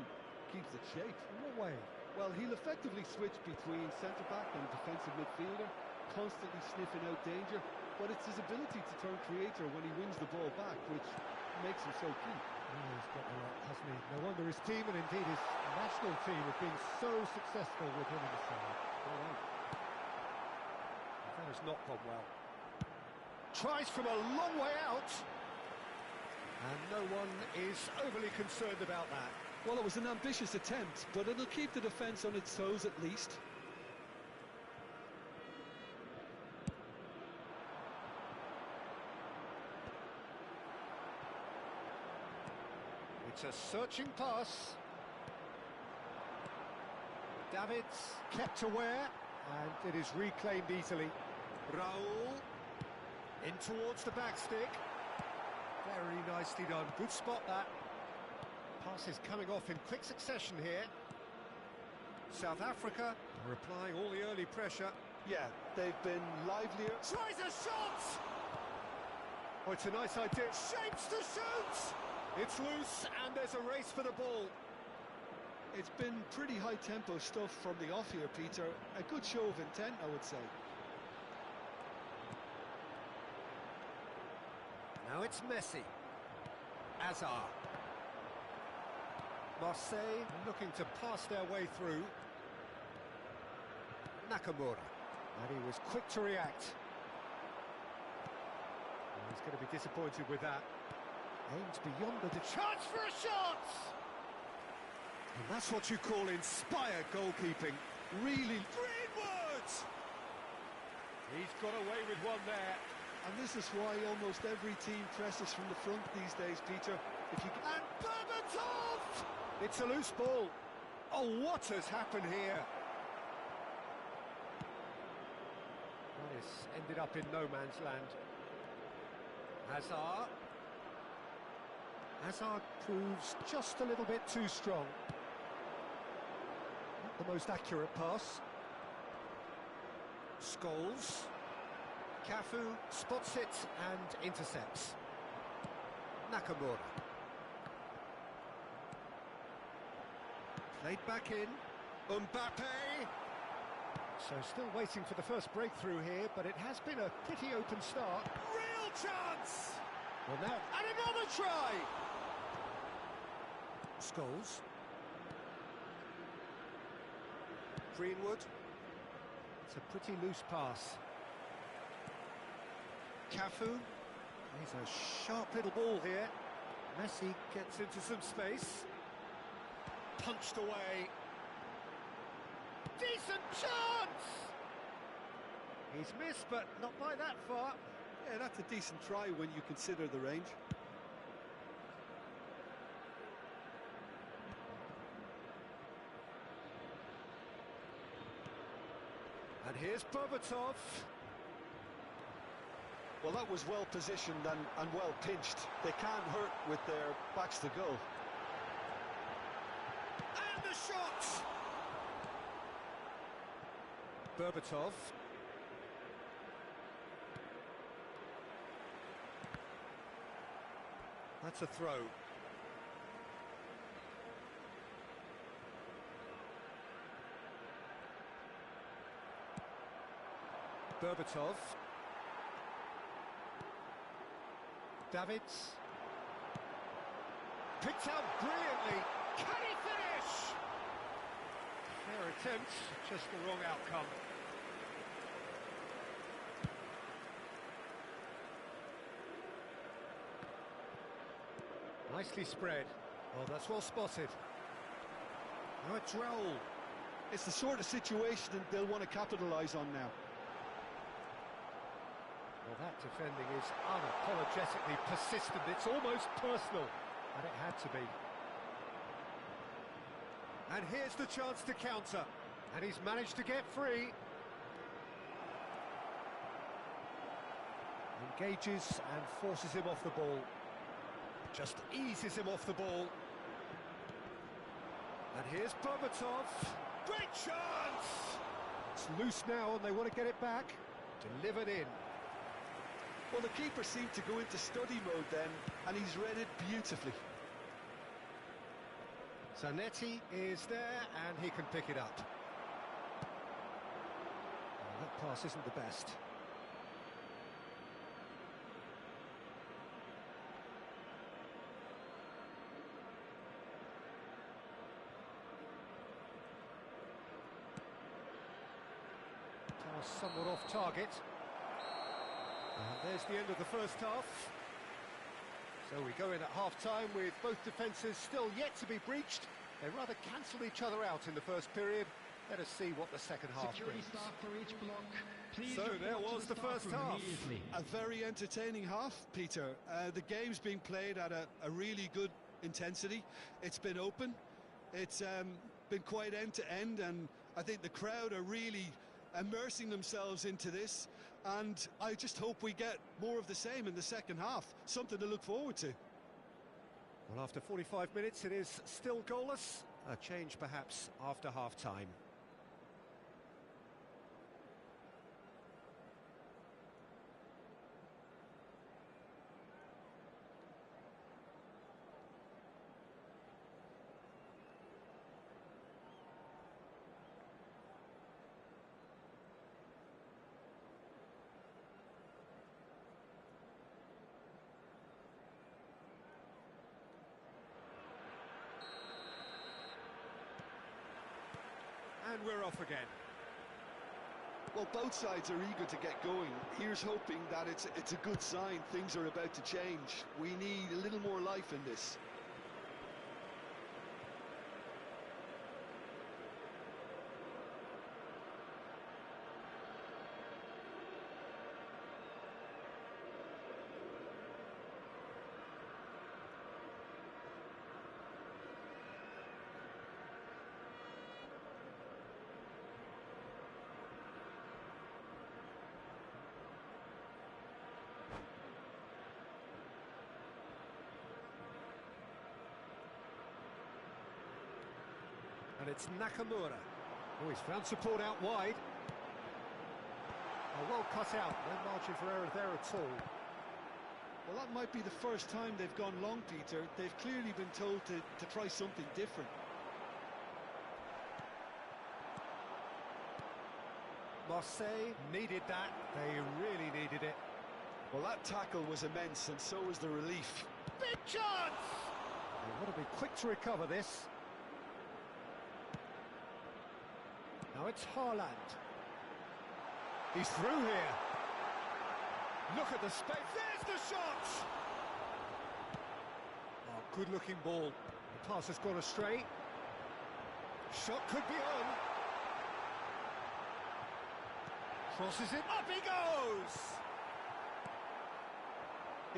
keeps its shape. In what way? Well, he'll effectively switch between centre-back and defensive midfielder, constantly sniffing out danger, but it's his ability to turn creator when he wins the ball back, which makes him so key. Oh, he's got the lot, hasn't he? No wonder his team, and indeed his national team, have been so successful with him in the side. That has not gone well. Tries from a long way out. And no one is overly concerned about that. Well, it was an ambitious attempt, but it'll keep the defence on its toes at least. It's a searching pass. Davids kept aware, and it is reclaimed easily. Raul in towards the back stick. Very nicely done. Good spot that. Passes coming off in quick succession here. South Africa are applying all the early pressure. Yeah, they've been livelier. Tries a shot! Oh, it's a nice idea. Shapes to shoot! It's loose, and there's a race for the ball. It's been pretty high-tempo stuff from the off here, Peter. A good show of intent, I would say. Now it's Messi. Hazard. Marseille looking to pass their way through. Nakamura. And he was quick to react. And he's going to be disappointed with that. Aims beyond the chance for a shot! And that's what you call inspired goalkeeping. Really, Greenwood! He's got away with one there. And this is why almost every team presses from the front these days, Peter. If you And Berbatov! It's a loose ball. Oh, what has happened here? That has ended up in no man's land. Hazard. Hazard proves just a little bit too strong. Not the most accurate pass. Scholes. Cafu spots it and intercepts. Nakamura. Played back in. Mbappe. So still waiting for the first breakthrough here, but it has been a pretty open start. Real chance! Well now, and another try! Scholes. Greenwood. It's a pretty loose pass. Cafu. He's a sharp little ball here. Messi gets into some space. Punched away. Decent chance! He's missed, but not by that far. Yeah, that's a decent try when you consider the range. And here's Berbatov. Well, that was well positioned and well pinched. They can't hurt with their backs to goal. And the shot! Berbatov. That's a throw. Berbatov. Davids. Picked out brilliantly. Can he finish? Fair attempt, just the wrong outcome. Nicely spread. Oh, that's well spotted. Now it's Raul. It's the sort of situation that they'll want to capitalise on now. Well, that defending is unapologetically persistent. It's almost personal, and it had to be. And here's the chance to counter, and he's managed to get free. Engages and forces him off the ball. Just eases him off the ball. And here's Berbatov. Great chance! It's loose now and they want to get it back. Delivered in. Well, the keeper seemed to go into study mode then, and he's read it beautifully. Zanetti is there and he can pick it up. Well, that pass isn't the best. Somewhat off target. And there's the end of the first half. So we go in at half-time with both defences still yet to be breached. They rather cancelled each other out in the first period. Let us see what the second half Security brings. staff for each block. Please So there report to was the staff first room half. immediately. A very entertaining half, Peter. The game's being played at a really good intensity. It's been open. It's been quite end-to-end, and I think the crowd are really immersing themselves into this, and I just hope we get more of the same in the second half. Something to look forward to. Well, after 45 minutes, it is still goalless. A change perhaps after half-time. And we're off again. Well, both sides are eager to get going. Here's hoping that it's a good sign. Things are about to change. We need a little more life in this. And it's Nakamura. Oh, he's found support out wide. Oh, well cut out. No margin for error there at all. Well, that might be the first time they've gone long, Peter. They've clearly been told to try something different. Marseille needed that. They really needed it. Well, that tackle was immense, and so was the relief. Big chance! They want to be quick to recover this. Now it's Haaland. He's through here. Look at the space. There's the shot! Oh, good-looking ball. The pass has gone astray. Shot could be on. Crosses it. Up he goes!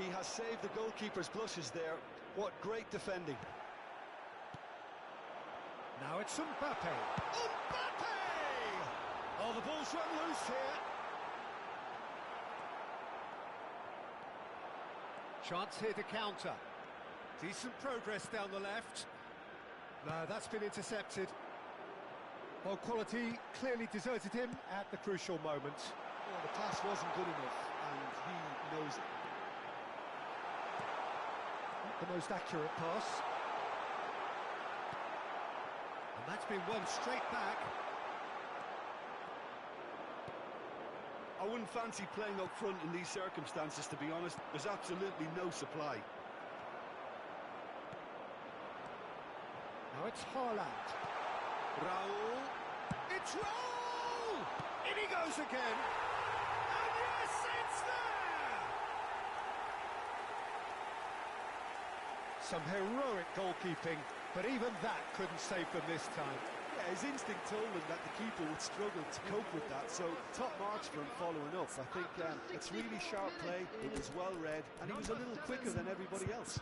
He has saved the goalkeeper's blushes there. What great defending. Now it's Mbappe. Mbappe! Oh, the ball's run loose here. Chance here to counter. Decent progress down the left. No, that's been intercepted. Well, quality clearly deserted him at the crucial moment. Well, the pass wasn't good enough, and he knows it. Not the most accurate pass. And that's been won straight back. I wouldn't fancy playing up front in these circumstances, to be honest. There's absolutely no supply. Now it's Haaland. Raul. It's Raul! In he goes again. And yes, it's there! Some heroic goalkeeping, but even that couldn't save them this time. Yeah, his instinct told him that the keeper would struggle to cope with that, so top marks for him following up. I think it's really sharp play, it was well read, and he was a little quicker than everybody else.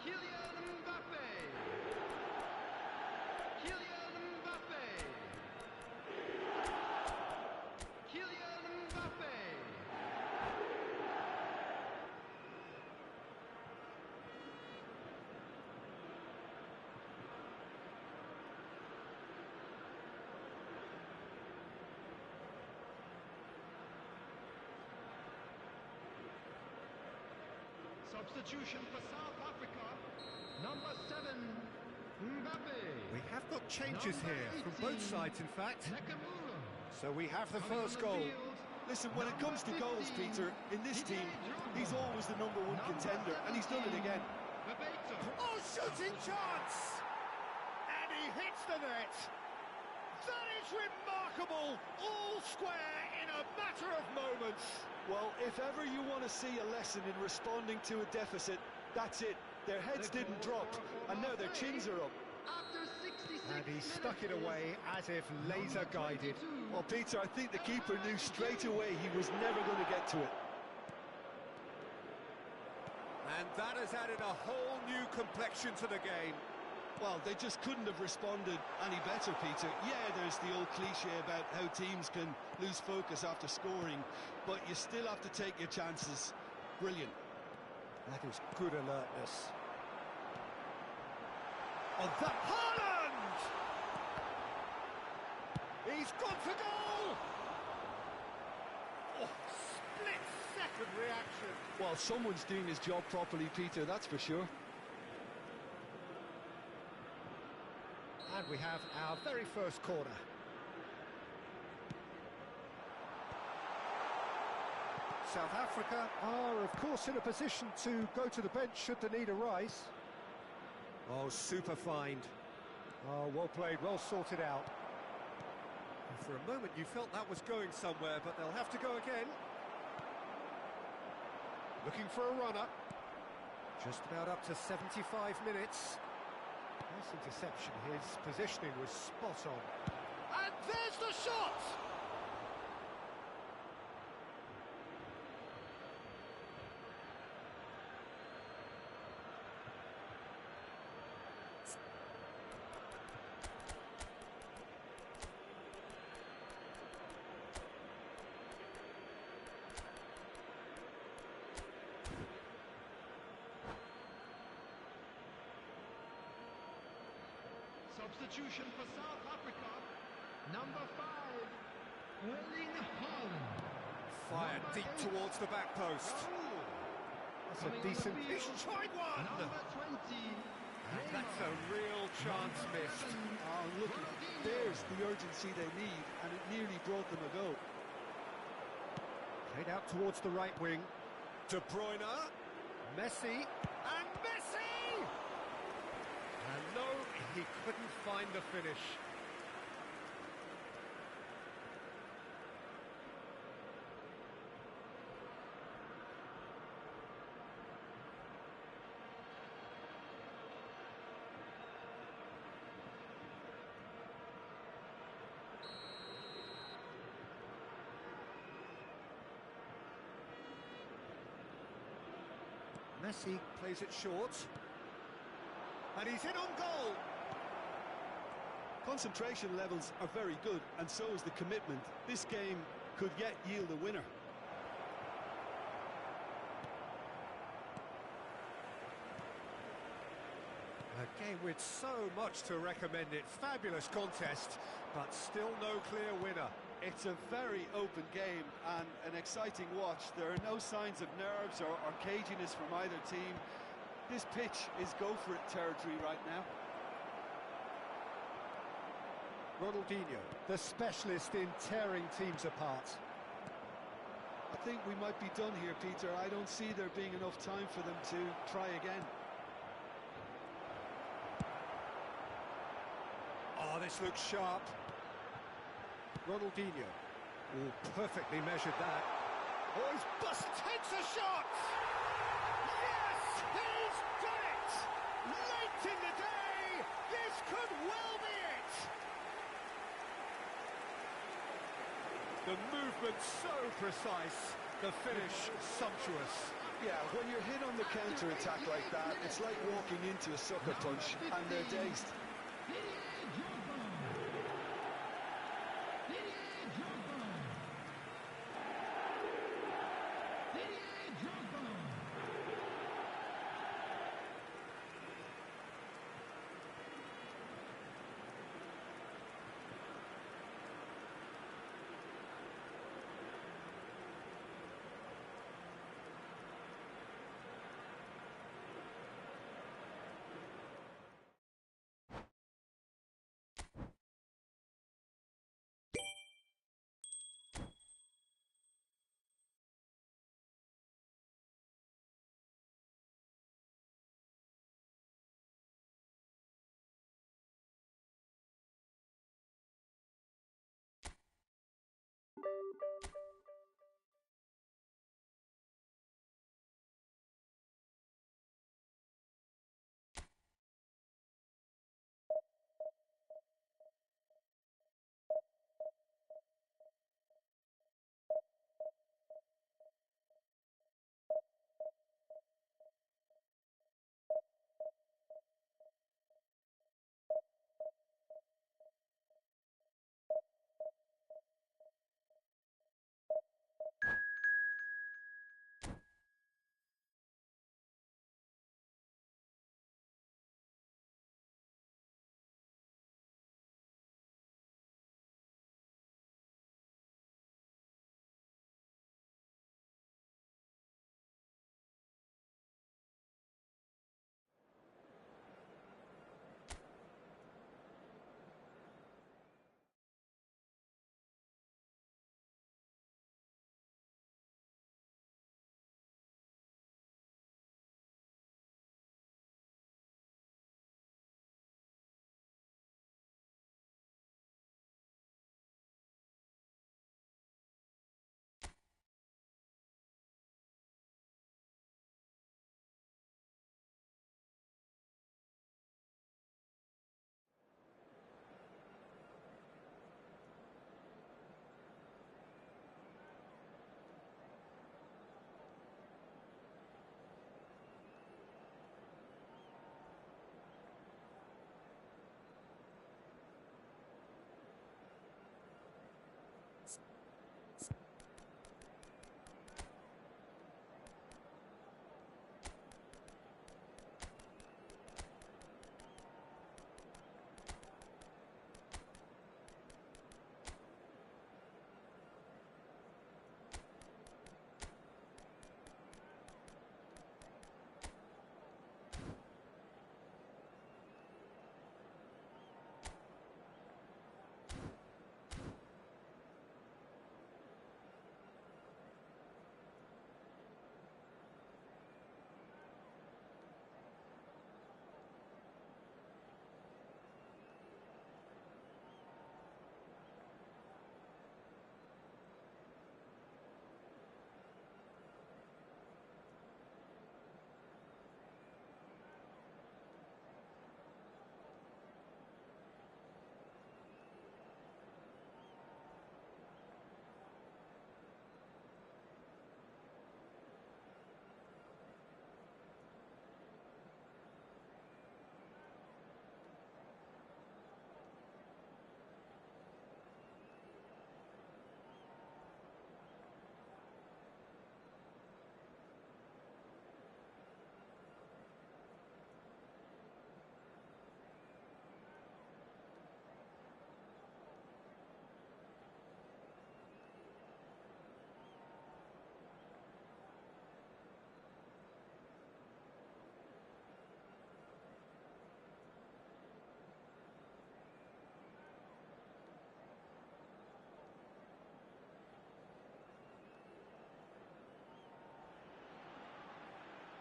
Substitution for South Africa, number 7, Mbappe. We have got changes here from both sides, in fact. Nakamura. So we have the first goal. Listen, when it comes to goals, Peter, in this team, he's always the #1 contender, and he's done it again. Bebeto. Oh, shooting chance! And he hits the net. That is remarkable. All square in a matter of moments. Well, if ever you want to see a lesson in responding to a deficit, that's it. Their heads didn't drop, and now their chins are up. After 66 And he stuck it away as if laser guided. Well, Peter, I think the keeper knew straight away he was never going to get to it. And that has added a whole new complexion to the game. Well, they just couldn't have responded any better, Peter. Yeah, there's the old cliche about how teams can lose focus after scoring, but you still have to take your chances. Brilliant. That is good alertness. Oh, that Haaland! He's gone for goal! Oh, split-second reaction. Well, someone's doing his job properly, Peter, that's for sure. And we have our very first corner. South Africa Are, of course, in a position to go to the bench should the need arise. Oh, super find. Oh, well played, well sorted out. For a moment you felt that was going somewhere, but they'll have to go again. Looking for a runner. Just about up to 75 minutes. Nice interception, his positioning was spot on. And there's the shot! Substitution for South Africa, number 5, Erling Haaland. Fired Number deep 8, towards the back post. Raul. That's a Coming on the decent... field, He's tried one! number 20, That's a real chance missed. Oh, look, there's the urgency they need, and it nearly brought them a goal. Played out towards the right wing. De Bruyne. Messi. And Messi! And no, he couldn't find the finish. Messi plays it short. And he's in on goal. Concentration levels are very good, and so is the commitment. This game could yet yield a winner. A game with so much to recommend it. Fabulous contest, but still no clear winner. It's a very open game and an exciting watch. There are no signs of nerves or caginess from either team. This pitch is go-for-it territory right now. Ronaldinho, the specialist in tearing teams apart. I think we might be done here, Peter. I don't see there being enough time for them to try again. Oh, this looks sharp. Ronaldinho. Oh, perfectly measured that. Oh, he's takes a shot! Yes, he's done it! Late in the day, this could well be it! The movement so precise, the finish sumptuous. Yeah, when you're hit on the counter-attack like that, it's like walking into a sucker punch and they're dazed.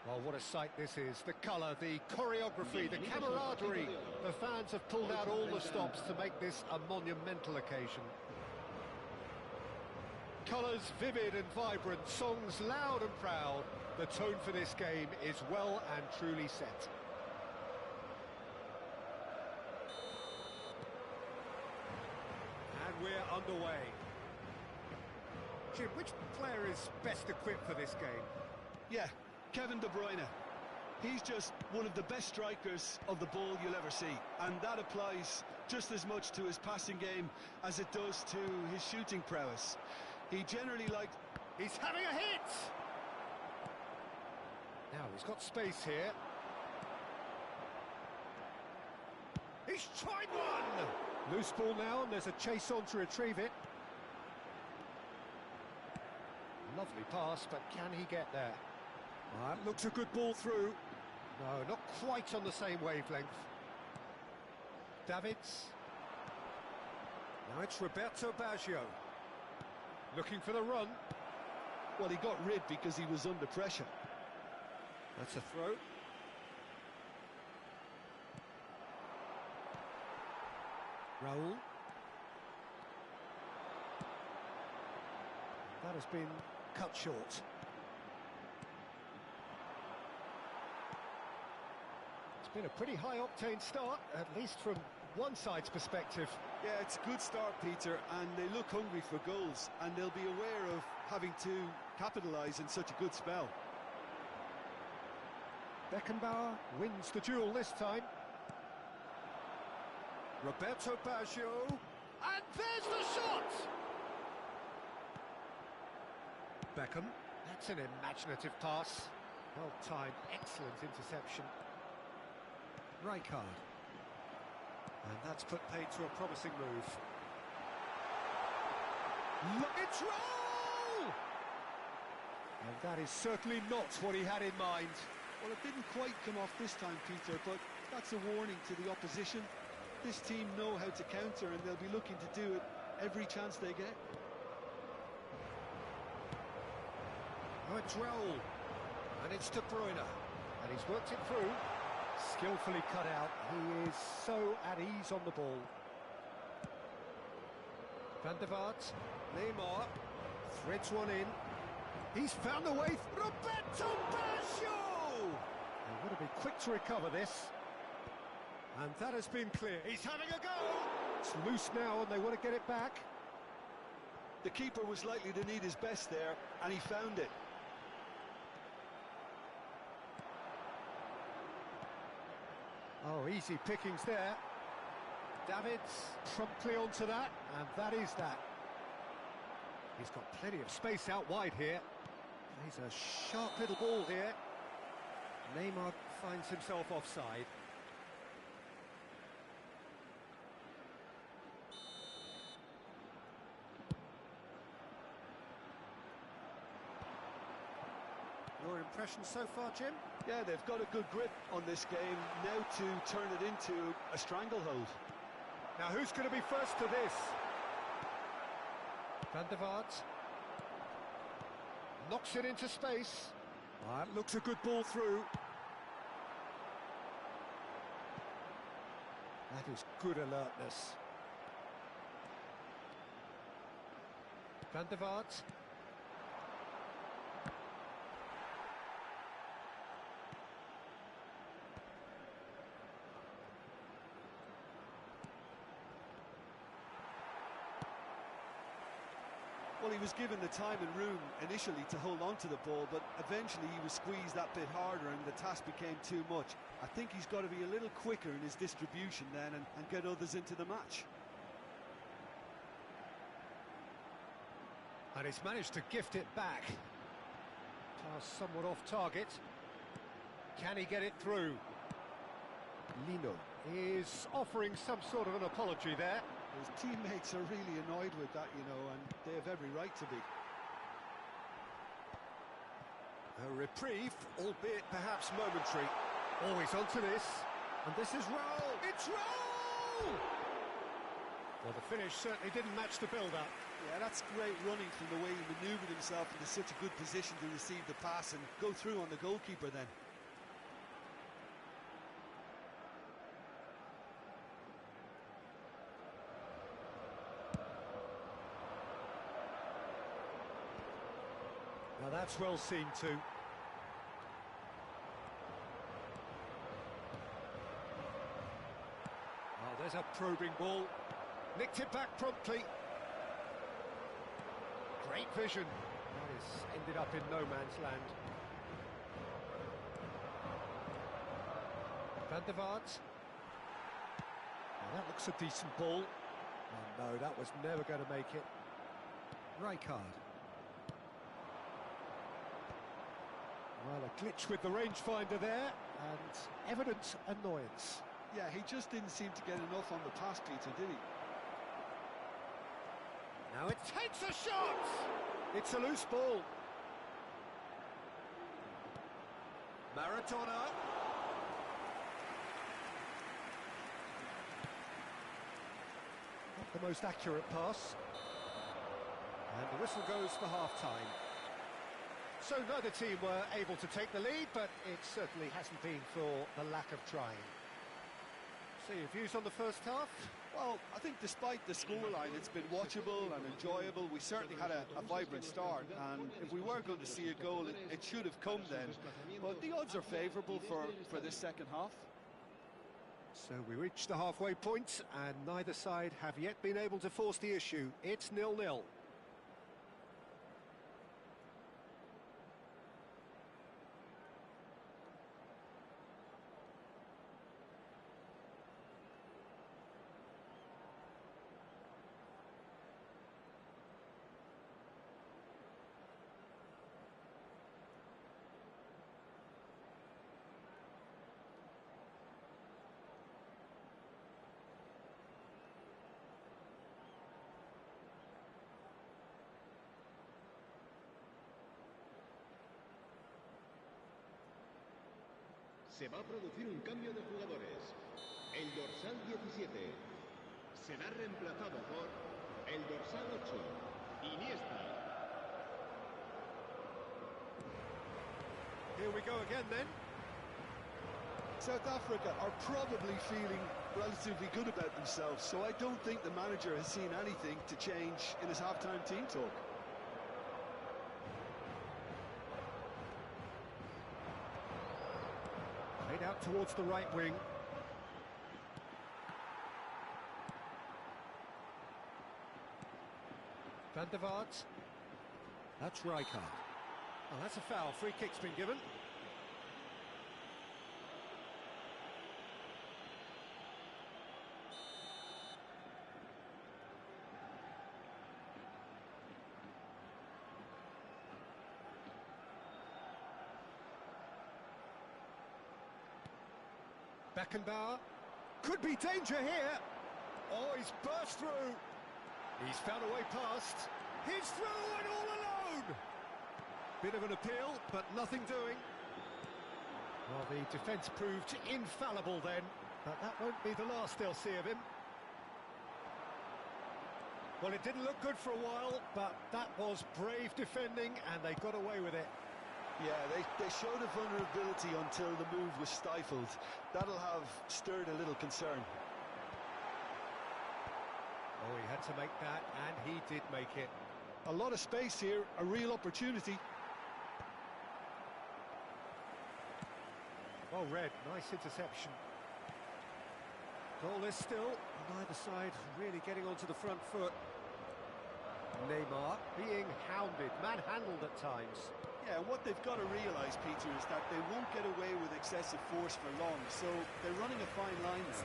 Well, what a sight this is. The colour, the choreography, the camaraderie. The fans have pulled out all the stops to make this a monumental occasion. Colours vivid and vibrant, songs loud and proud. The tone for this game is well and truly set. And we're underway. Jim, which player is best equipped for this game? Yeah, Kevin De Bruyne. He's just one of the best strikers of the ball you'll ever see, and that applies just as much to his passing game as it does to his shooting prowess. He generally likes... He's having a hit! Now he's got space here. He's tried one! Loose ball now, and there's a chase on to retrieve it. Lovely pass, but can he get there? That looks a good ball through. No, not quite on the same wavelength. Davids. Now it's Roberto Baggio. Looking for the run. Well, he got rid because he was under pressure. That's a throw. Raul. That has been cut short. It's been a pretty high-octane start, at least from one side's perspective. Yeah, it's a good start, Peter, and they look hungry for goals, and they'll be aware of having to capitalise in such a good spell. Beckenbauer wins the duel this time. Roberto Baggio, and there's the shot! Beckham, that's an imaginative pass. Well timed, excellent interception. Rijkaard. And that's put paid to a promising move. Look, it's roll! And that is certainly not what he had in mind. Well, it didn't quite come off this time, Peter, but that's a warning to the opposition. This team know how to counter, and they'll be looking to do it every chance they get. Oh, it's Raul. And it's De Bruyne. And he's worked it through. Skillfully cut out. He is so at ease on the ball. Van der Vaart. Neymar. Threads one in. He's found the way. Roberto Baggio! They want to be quick to recover this. And that has been clear. He's having a go! It's loose now and they want to get it back. The keeper was likely to need his best there, and he found it. Oh, easy pickings there. Davids promptly onto that, and that is that. He's got plenty of space out wide here. Plays a sharp little ball here. Neymar finds himself offside. Your impression so far, Jim? Yeah, they've got a good grip on this game, now to turn it into a stranglehold. Now who's going to be first to this? Van der Vaart knocks it into space. That looks a good ball through. That is good alertness. Van der Vaart. Well, he was given the time and room initially to hold on to the ball, but eventually he was squeezed that bit harder and the task became too much. I think he's got to be a little quicker in his distribution then and get others into the match. And he's managed to gift it back. Pass somewhat off target. Can he get it through? Lino is offering some sort of an apology there. His teammates are really annoyed with that, you know, and they have every right to be. A reprieve, albeit perhaps momentary. Always onto this. And this is Raul. It's Raul! Well, the finish certainly didn't match the build-up. Yeah, that's great running from the way he manoeuvred himself into such a good position to receive the pass and go through on the goalkeeper then. Now that's well seen too. Oh, there's a probing ball. Nicked it back promptly. Great vision. That is ended up in no man's land. Van der Vaart. Now that looks a decent ball. Oh no, that was never going to make it. Rijkaard. Well, a glitch with the rangefinder there, and evident annoyance. Yeah, he just didn't seem to get enough on the pass, Peter, did he? Now it takes a shot! It's a loose ball. Maradona. Not the most accurate pass. And the whistle goes for half-time. So neither team were able to take the lead, but it certainly hasn't been for the lack of trying. So your views on the first half? Well, I think despite the scoreline, it's been watchable and enjoyable. We certainly had a vibrant start, and if we were going to see a goal, it should have come then. But the odds are favourable for this second half. So we reached the halfway point, and neither side have yet been able to force the issue. It's 0-0. Se va a producir un cambio de jugadores. El dorsal 17 será reemplazado por el dorsal 8, Iniesta. Here we go again then. South Africa are probably feeling relatively good about themselves, so I don't think the manager has seen anything to change in his half-time team talk. Played out towards the right wing. Van der Vaart. That's Rijkaard. Oh, that's a foul. Free kick's been given. Beckenbauer. Could be danger here. Oh, he's burst through. He's found a way past. He's through and all alone. Bit of an appeal, but nothing doing. Well, the defence proved infallible then, but that won't be the last they'll see of him. Well, it didn't look good for a while, but that was brave defending, and they got away with it. Yeah, they showed a vulnerability until the move was stifled. That'll have stirred a little concern. Oh, he had to make that, and he did make it. A lot of space here, a real opportunity. Well read, nice interception. Goalless still, neither side really getting onto the front foot. Neymar being hounded, manhandled at times. Yeah, what they've got to realise, Peter, is that they won't get away with excessive force for long, so they're running a fine line now.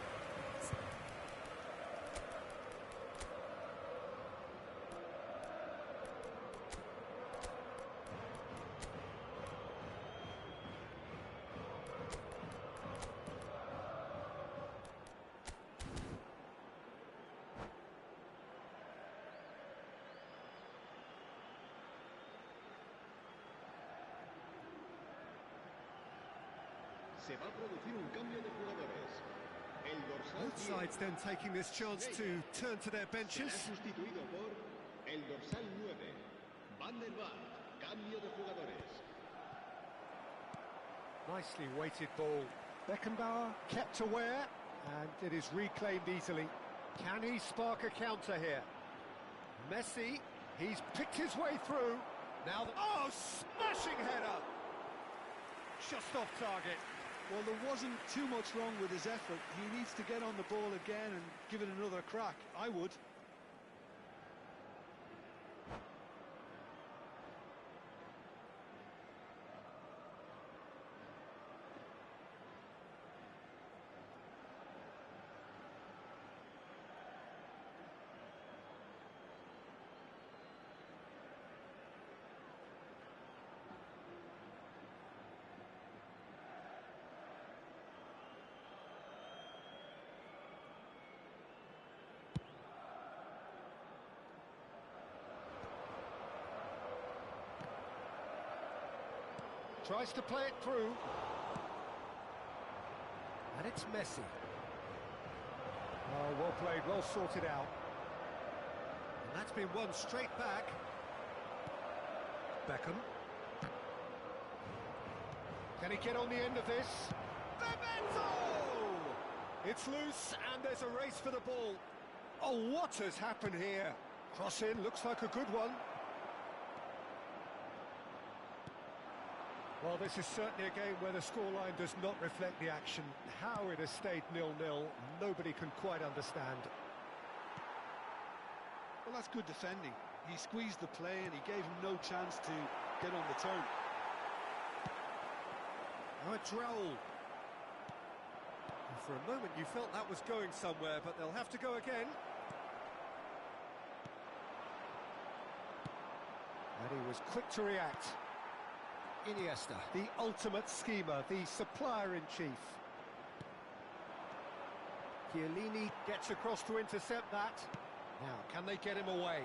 Se va a producir un cambio de jugadores. El dorsal Both sides then taking this chance to turn to their benches. será sustituido por el dorsal 9, Van der Vaart, cambio de jugadores. Nicely weighted ball. Beckenbauer kept aware, and it is reclaimed easily. Can he spark a counter here? Messi, he's picked his way through. Now, oh, smashing header! Just off target. Well, there wasn't too much wrong with his effort. He needs to get on the ball again and give it another crack. I would. Tries to play it through. And it's Messi. Oh, well played, well sorted out. And that's been won straight back. Beckham. Can he get on the end of this? Bebeto! It's loose, and there's a race for the ball. Oh, what has happened here? Cross in, looks like a good one. Well, this is certainly a game where the scoreline does not reflect the action. How it has stayed 0-0, nobody can quite understand. Well, that's good defending. He squeezed the play and he gave him no chance to get on the turn. Oh, it's Raul. And for a moment you felt that was going somewhere, but they'll have to go again. And he was quick to react. Iniesta, the ultimate schemer, the supplier-in-chief. Chiellini gets across to intercept that. Now, can they get him away?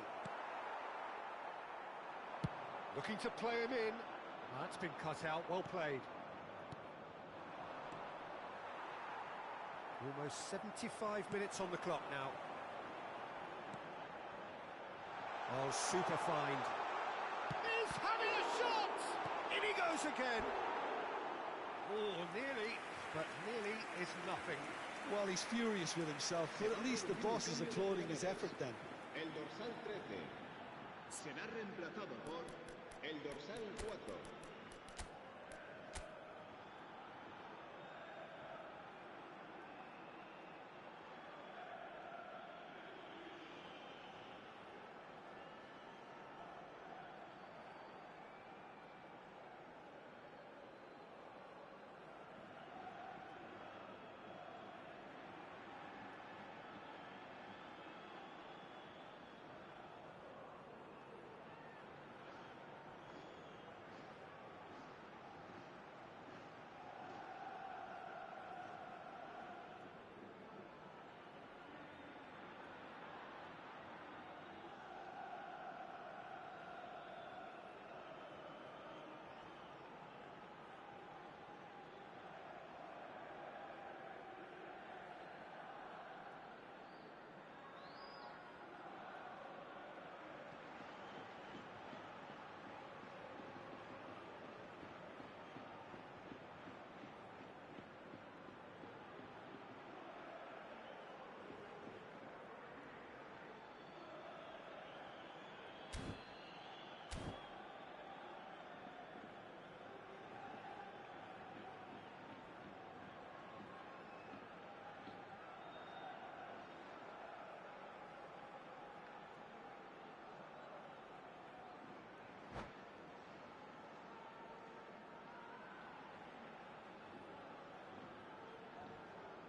Looking to play him in. That's been cut out, well played. Almost 75 minutes on the clock now. Oh, super find. He's having a shot! In he goes again. Oh, nearly, but nearly is nothing. Well, he's furious with himself, but at least the boss is applauding his effort then. El dorsal 13 será reemplazado por el dorsal 4.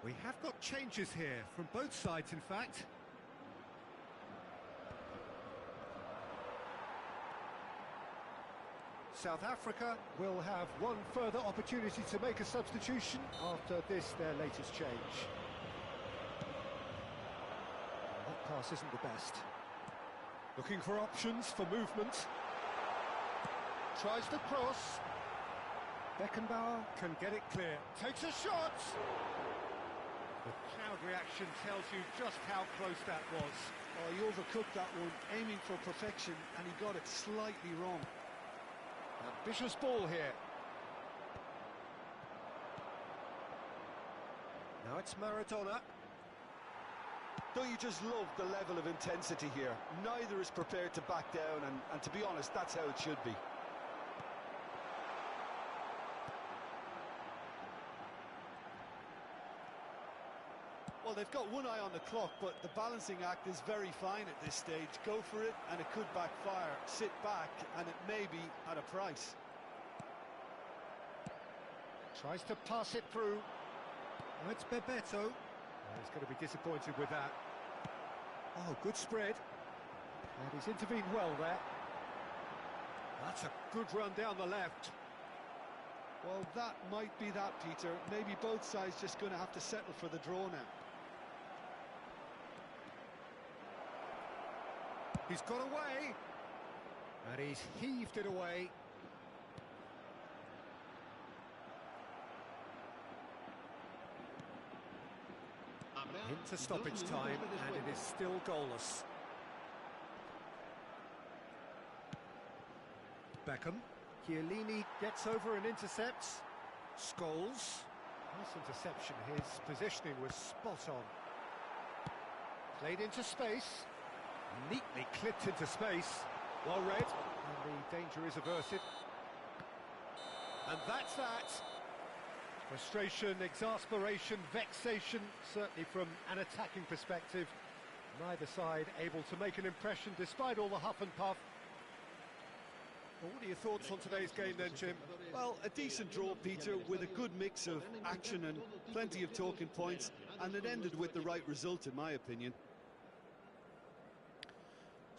We have got changes here, from both sides in fact. South Africa will have one further opportunity to make a substitution after this, their latest change. That pass isn't the best. Looking for options for movement. Tries the cross. Beckenbauer can get it clear. Takes a shot! The crowd reaction tells you just how close that was. Oh, he overcooked that one, aiming for perfection, and he got it slightly wrong. Ambitious ball here. Now it's Maradona. Don't you just love the level of intensity here? Neither is prepared to back down, and to be honest, that's how it should be. Well, they've got one eye on the clock, but the balancing act is very fine at this stage. Go for it, and it could backfire. Sit back, and it may be at a price. Tries to pass it through. Oh, it's Bebeto. Oh, he's going to be disappointed with that. Oh, good spread. And he's intervened well there. That's a good run down the left. Well, that might be that, Peter. Maybe both sides just going to have to settle for the draw now. He's got away. And he's heaved it away. Into stoppage time, and it is still goalless. Beckham. Chiellini gets over and intercepts. Scholes. Nice interception. His positioning was spot on. Played into space. Neatly clipped into space. Well read. And the danger is averted. And that's that. Frustration, exasperation, vexation, certainly from an attacking perspective. Neither side able to make an impression despite all the huff and puff. Well, what are your thoughts on today's game then, Jim? Well, a decent draw, Peter, with a good mix of action and plenty of talking points, and it ended with the right result, in my opinion.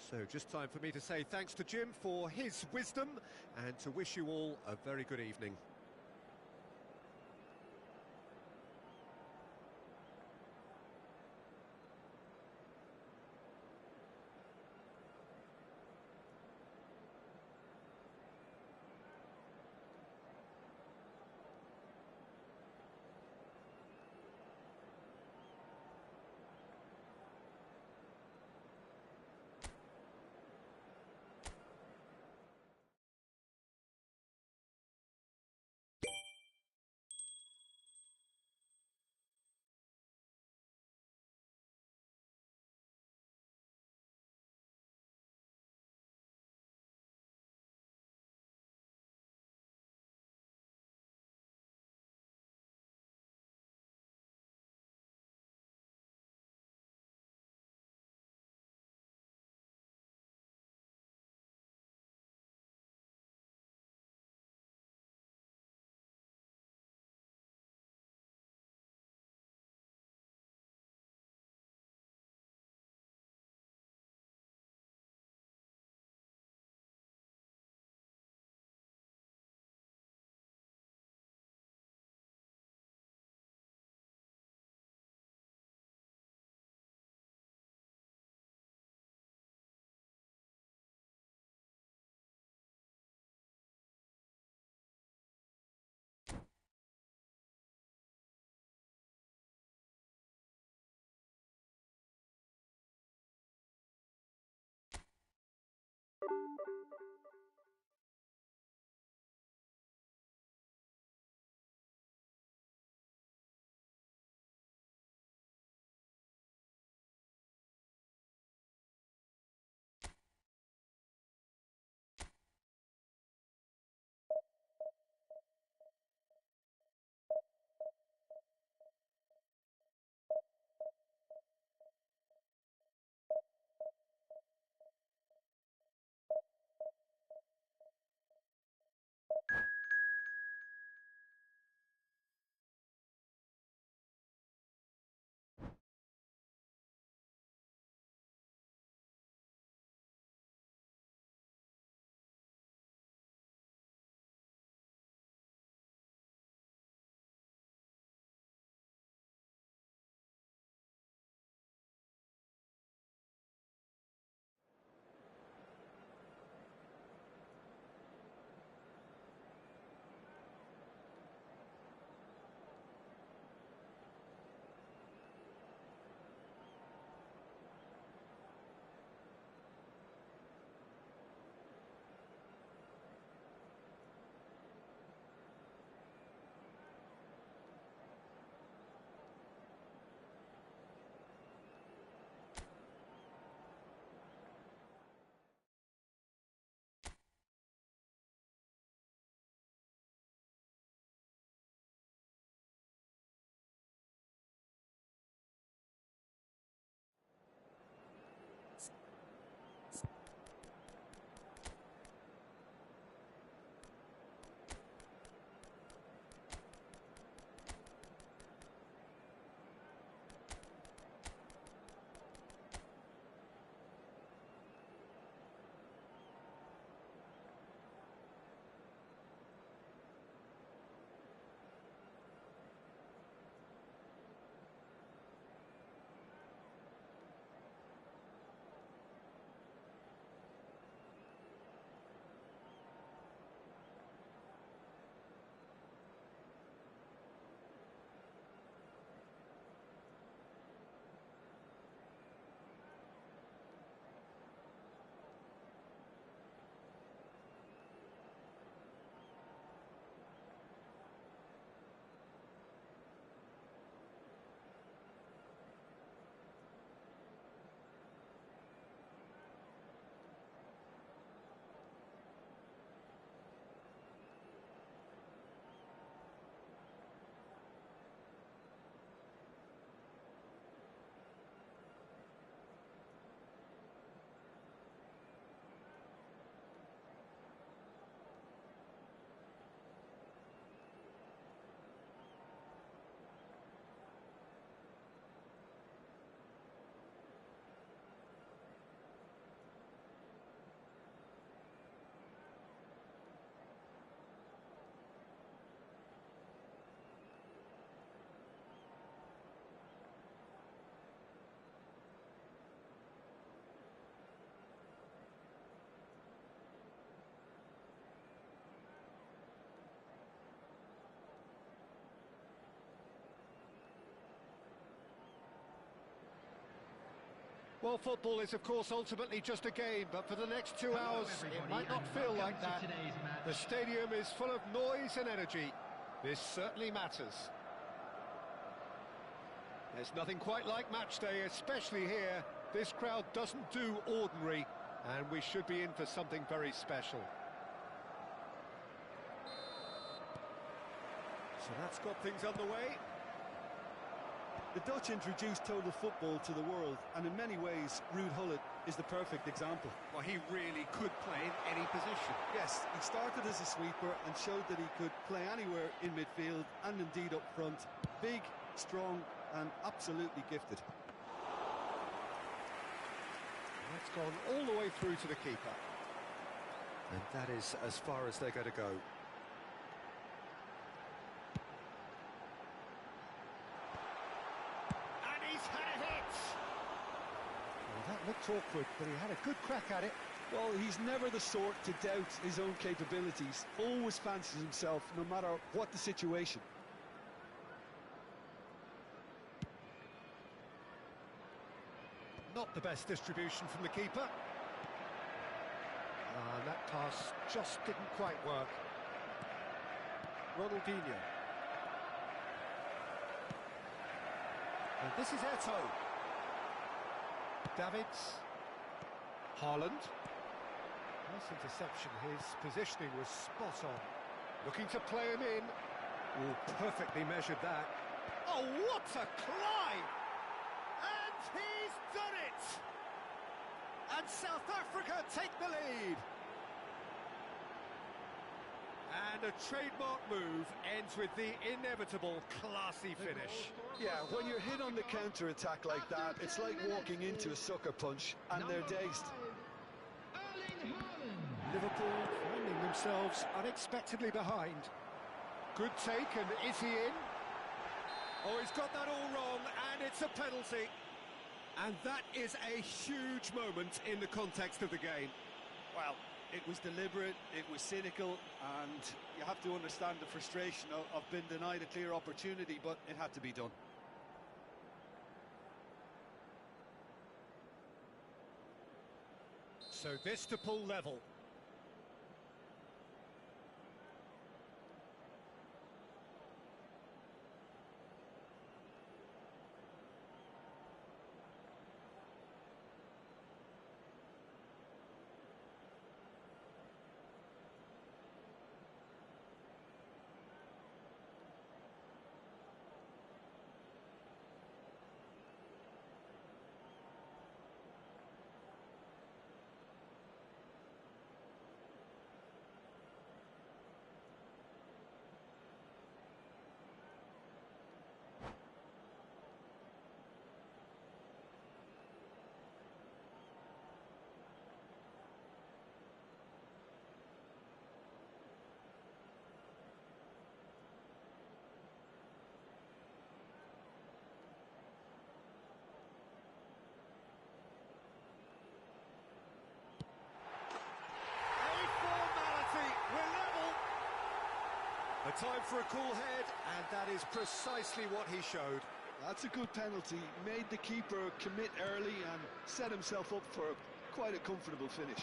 So, just time for me to say thanks to Jim for his wisdom and to wish you all a very good evening. Well, football is, of course, ultimately just a game, but for the next 2 hours, it might not feel like that. The stadium is full of noise and energy. This certainly matters. There's nothing quite like match day, especially here. This crowd doesn't do ordinary, and we should be in for something very special. So that's got things underway. The Dutch introduced total football to the world, and in many ways, Ruud Gullit is the perfect example. Well, he really could play in any position. Yes, he started as a sweeper and showed that he could play anywhere in midfield and indeed up front. Big, strong, and absolutely gifted. That's gone all the way through to the keeper. And that is as far as they're going to go. And he's had a hit! Well, that looked awkward, but he had a good crack at it. Well, he's never the sort to doubt his own capabilities. Always fancies himself, no matter what the situation. Not the best distribution from the keeper. That pass just didn't quite work. Ronaldinho. And this is Eto. Davids. Haaland. Nice interception. His positioning was spot on. Looking to play him in. Oh, perfectly measured that. Oh, what a climb! And he's done it! And South Africa take the lead. And a trademark move ends with the inevitable classy finish. Yeah, when you're hit on the counter-attack like that, it's like walking into a sucker punch, and they're dazed. Liverpool finding themselves unexpectedly behind. Good take, and is he in? Oh, he's got that all wrong, and it's a penalty. And that is a huge moment in the context of the game. Well, it was deliberate, it was cynical, and you have to understand the frustration of being denied a clear opportunity, but it had to be done. So this to pull level. A time for a cool head, and that is precisely what he showed. That's a good penalty. He made the keeper commit early and set himself up for quite a comfortable finish.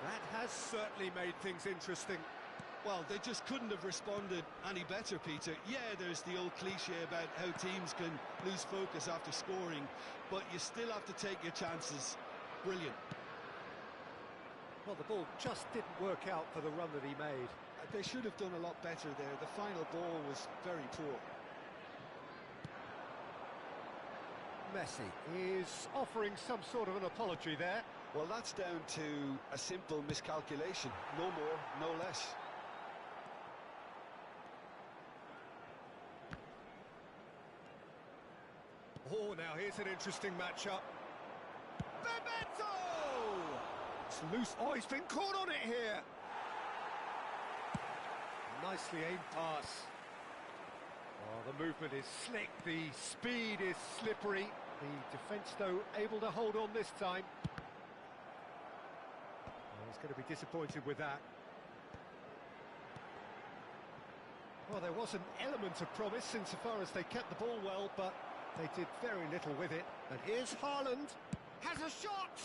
That has certainly made things interesting. Well, they just couldn't have responded any better, Peter. Yeah, there's the old cliche about how teams can lose focus after scoring, but you still have to take your chances. Brilliant. Well, the ball just didn't work out for the run that he made. They should have done a lot better there. The final ball was very poor. Messi is offering some sort of an apology there. Well, that's down to a simple miscalculation. No more, no less. Oh, now here's an interesting matchup. Bebeto! It's loose. Oh, he's been caught on it here. Nicely aimed pass. Oh, the movement is slick. The speed is slippery. The defence, though, able to hold on this time. Oh, he's going to be disappointed with that. Well, there was an element of promise insofar as they kept the ball well, but They did very little with it. And here's Haaland. Has a shot!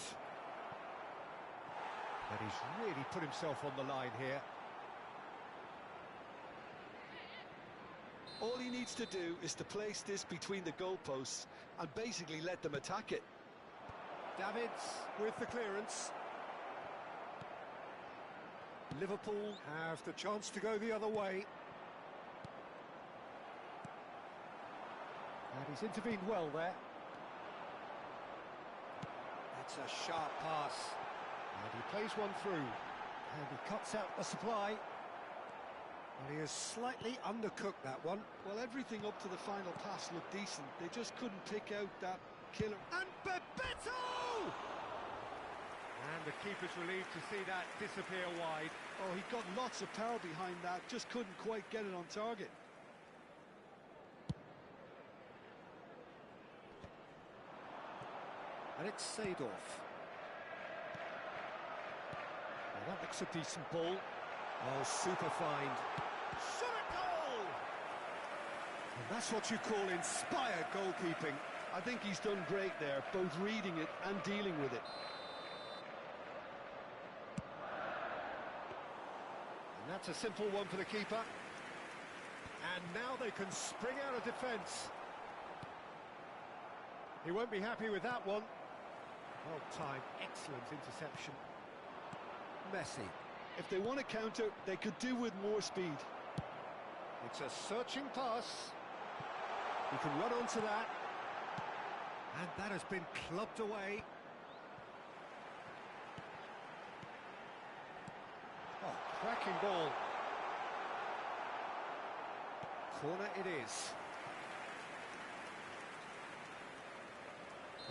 And he's really put himself on the line here. All he needs to do is to place this between the goalposts and basically let them attack it. Davids with the clearance. Liverpool have the chance to go the other way. And he's intervened well there. That's a sharp pass. And he plays one through. And he cuts out the supply. And he has slightly undercooked that one. Well, everything up to the final pass looked decent. They just couldn't pick out that killer. And Bebeto! And the keeper's relieved to see that disappear wide. Oh, he got lots of power behind that, just couldn't quite get it on target. And it's Seedorf. Well, that looks a decent ball. Oh, super find. Shot a goal! And that's what you call inspired goalkeeping. I think he's done great there, both reading it and dealing with it. And that's a simple one for the keeper. And now they can spring out of defence. He won't be happy with that one. Well timed, excellent interception. Messi. If they want to counter, they could do with more speed. It's a searching pass. He can run onto that. And that has been clubbed away. Oh, cracking ball. Corner it is.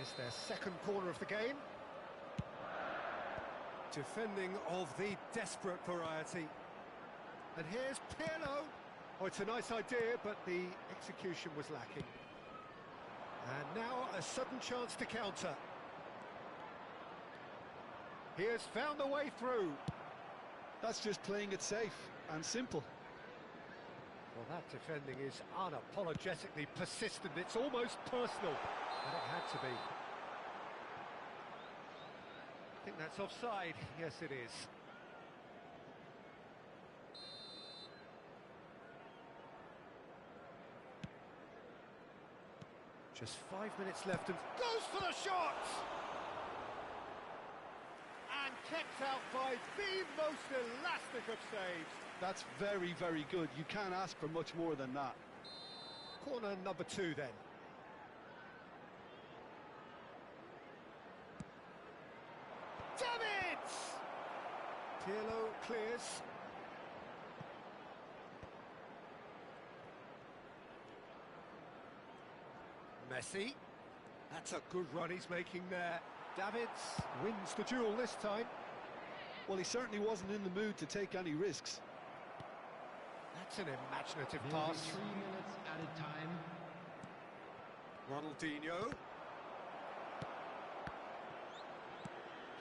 It's their second corner of the game. Defending of the desperate variety. And here's Pirlo. Oh, it's a nice idea, but the execution was lacking. And now a sudden chance to counter. He has found a way through. That's just playing it safe and simple. Well, that defending is unapologetically persistent. It's almost personal. And it had to be. I think that's offside. Yes, it is. Just 5 minutes left and goes for the shot! And kept out by the most elastic of saves. That's very, very good. You can't ask for much more than that. Corner number 2 then. Davids! Pirlo clears. Messi. That's a good run he's making there. Davids wins the duel this time. Well, he certainly wasn't in the mood to take any risks. That's an imaginative pass. 3 minutes at a time. Ronaldinho.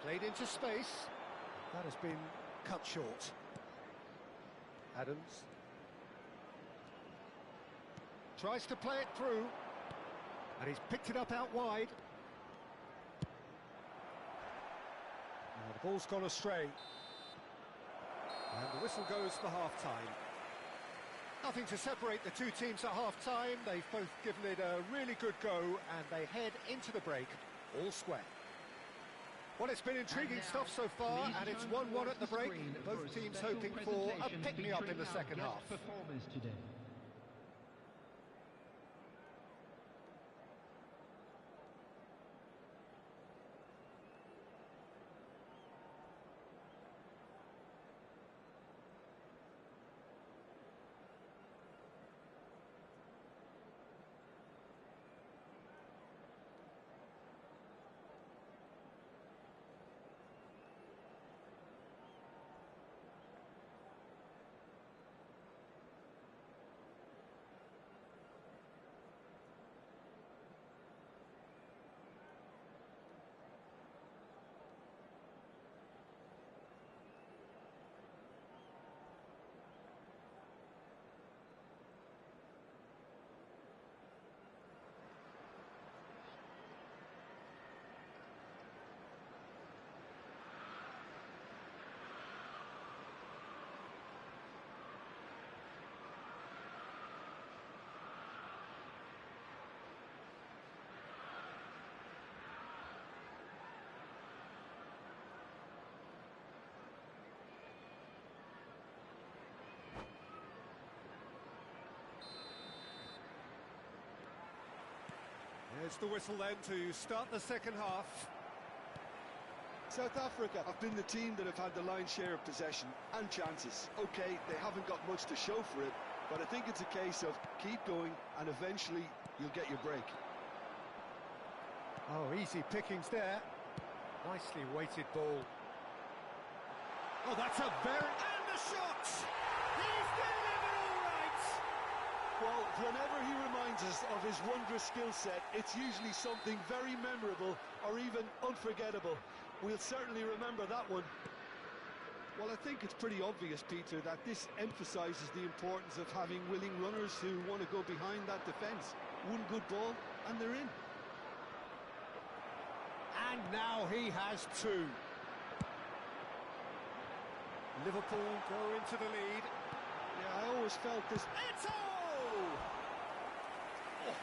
Played into space. That has been cut short. Adams. Tries to play it through. And he's picked it up out wide. And the ball's gone astray. And the whistle goes for half-time. Nothing to separate the two teams at half-time. They've both given it a really good go, and they head into the break all square. Well, it's been intriguing stuff so far, and it's 1-1 at the break. Both teams hoping for a pick-me-up in the second half. Performance today. There's the whistle then to start the second half. South Africa have been the team that have had the lion's share of possession and chances. Okay, they haven't got much to show for it, but I think it's a case of keep going and eventually you'll get your break. Oh, easy pickings there. Nicely weighted ball. Oh, that's a very... And the shot! He's delivered all right! Well, whenever he reminds us of his wondrous skill set, it's usually something very memorable or even unforgettable. We'll certainly remember that one. Well, I think it's pretty obvious, Peter, that this emphasises the importance of having willing runners who want to go behind that defence. One good ball, and they're in. And now he has two. Liverpool go into the lead. Yeah, I always felt this... Eto! Oh,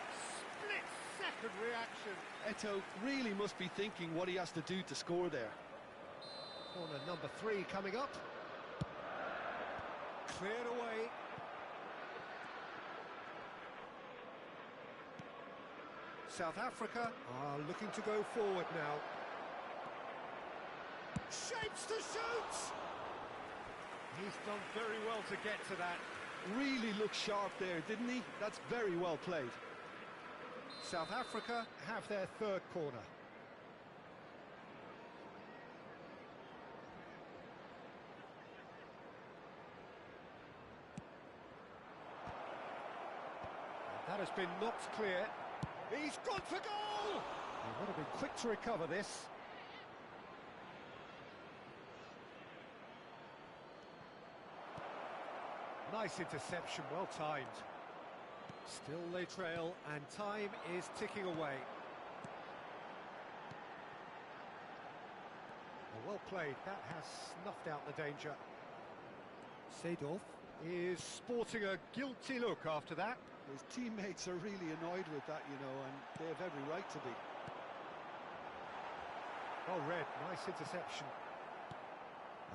split-second reaction. Eto really must be thinking what he has to do to score there. Corner number 3 coming up. Cleared away. South Africa are looking to go forward now. Shapes to shoot! He's done very well to get to that. Really looked sharp there, didn't he? That's very well played. South Africa have their third corner. That has been knocked clear. He's gone for goal! He would have been quick to recover this. Nice interception, well timed. Still they trail, and time is ticking away. Well played, that has snuffed out the danger. Seedorf is sporting a guilty look after that. His teammates are really annoyed with that, you know, and they have every right to be. Oh, Red, nice interception.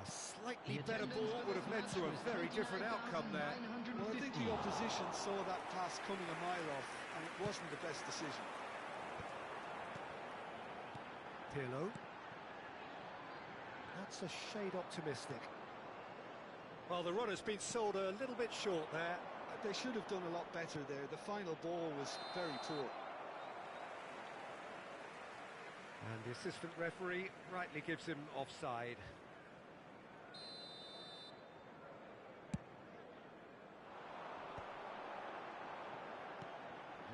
A slightly better ball would have led to a very different outcome there. Well, I think the opposition saw that pass coming a mile off, and it wasn't the best decision. Pirlo. That's a shade optimistic. Well, the runner's been sold a little bit short there. They should have done a lot better there. The final ball was very poor. And the assistant referee rightly gives him offside.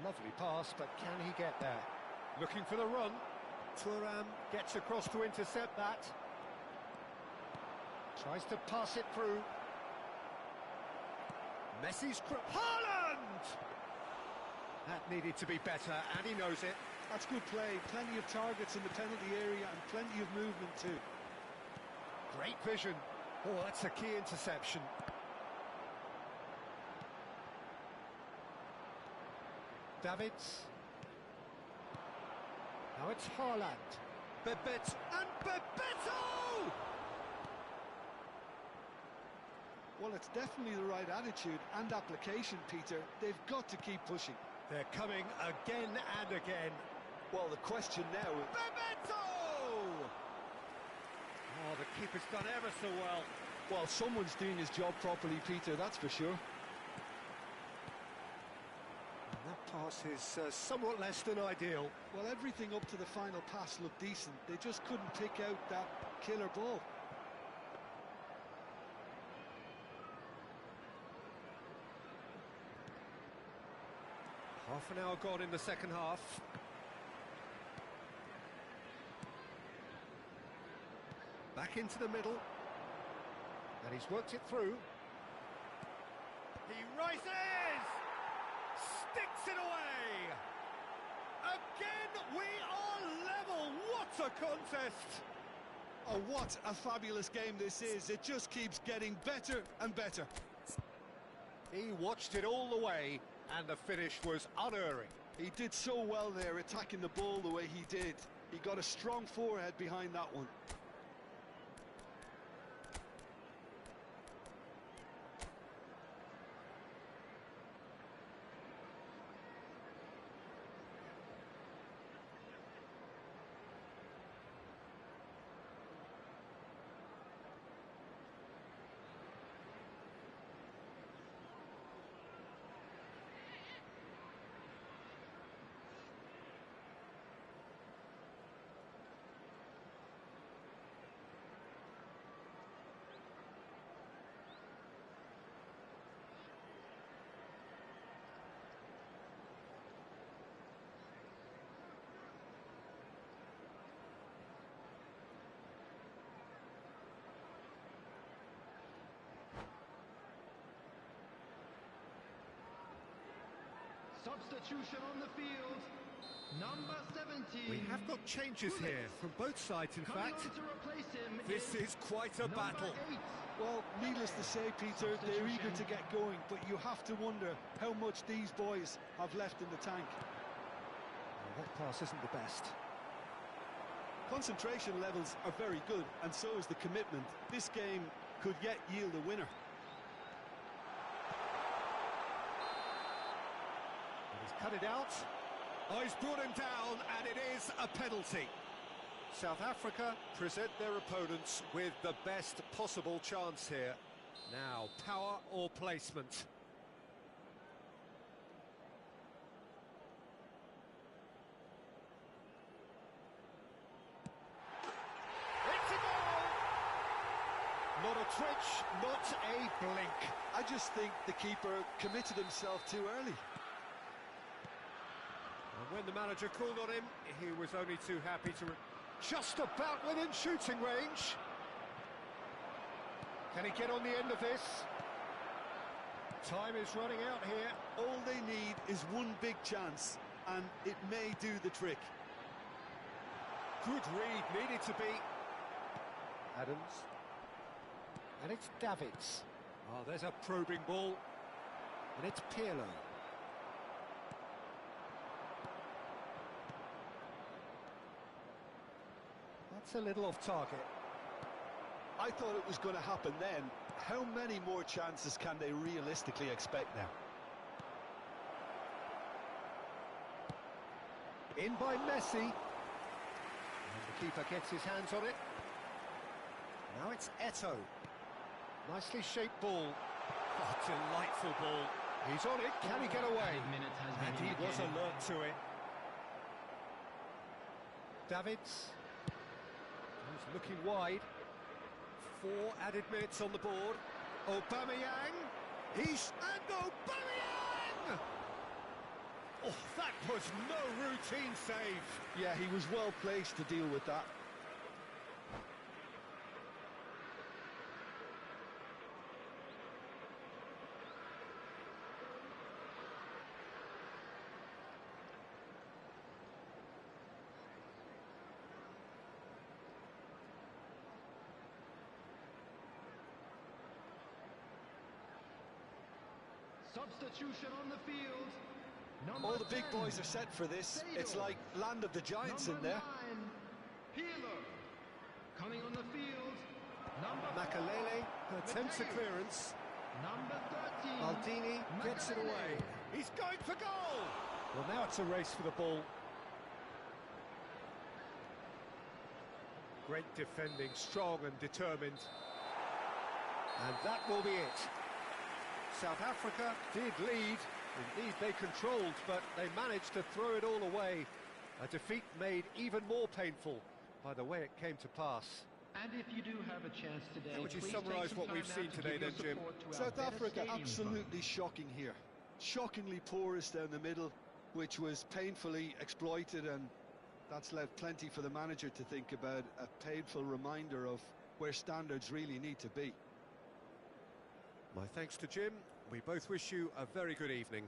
Lovely pass, but can he get there? Looking for the run. Thuram gets across to intercept that. Tries to pass it through. Messi's... Haaland! That needed to be better, and he knows it. That's good play. Plenty of targets in the penalty area and plenty of movement too. Great vision. Oh, that's a key interception. Davids. Now it's Haaland. Bebeto and Bebeto! Well, it's definitely the right attitude and application, Peter. They've got to keep pushing. They're coming again and again. Well, the question now is... Bebeto! Oh, the keeper's done ever so well. Well, someone's doing his job properly, Peter, that's for sure. And that pass is somewhat less than ideal. Well, everything up to the final pass looked decent. They just couldn't pick out that killer ball. Half an hour gone in the second half. Back into the middle. And he's worked it through. He rises! Sticks it away! Again, we are level! What a contest! Oh, what a fabulous game this is. It just keeps getting better and better. He watched it all the way, and the finish was unerring. He did so well there, attacking the ball the way he did. He got a strong forehead behind that one. Substitution on the field. Number 17. We have got changes here from both sides, in Coming fact. on to replace him This is quite a battle. 8. Well, needless to say, Peter, they're eager to get going, but you have to wonder how much these boys have left in the tank. Well, that pass isn't the best. Concentration levels are very good, and so is the commitment. This game could yet yield a winner. He's cut it out. Oh, he's brought him down, and it is a penalty. South Africa present their opponents with the best possible chance here. Now, power or placement? It's a goal! Not a twitch, not a blink. I just think the keeper committed himself too early. And when the manager called on him, he was only too happy to... Just about within shooting range. Can he get on the end of this? Time is running out here. All they need is one big chance, and it may do the trick. Good read, needed to be. Adams. And it's Davids. Oh, there's a probing ball. And it's Pirlo. That's a little off target. I thought it was going to happen then. How many more chances can they realistically expect now? In by Messi. And the keeper gets his hands on it. Now it's Eto'o. Nicely shaped ball. Oh, delightful ball. He's on it. Can he get away? And he was alert to it. Davids. He's looking wide. 4 added minutes on the board. Aubameyang. And Aubameyang! Oh, that was no routine save. Yeah, he was well placed to deal with that. Substitution on the field. Number All the big 10. boys are set for this. It's like land of the giants in there. Pirlo. Coming on the field. Number Makalele 4, attempts a Mateo. clearance. Number 13. Aldini gets it away. He's going for goal! Well, now it's a race for the ball. Great defending, strong and determined. And that will be it. South Africa did lead. Indeed, they controlled, but they managed to throw it all away. A defeat made even more painful by the way it came to pass. And if you do have a chance today, How would you please summarise take some what time we've out seen to today give your then, Jim? support to our South better Africa stadium absolutely shocking here. Shockingly porous down the middle, which was painfully exploited, and that's left plenty for the manager to think about. A painful reminder of where standards really need to be. My thanks to Jim. We both wish you a very good evening.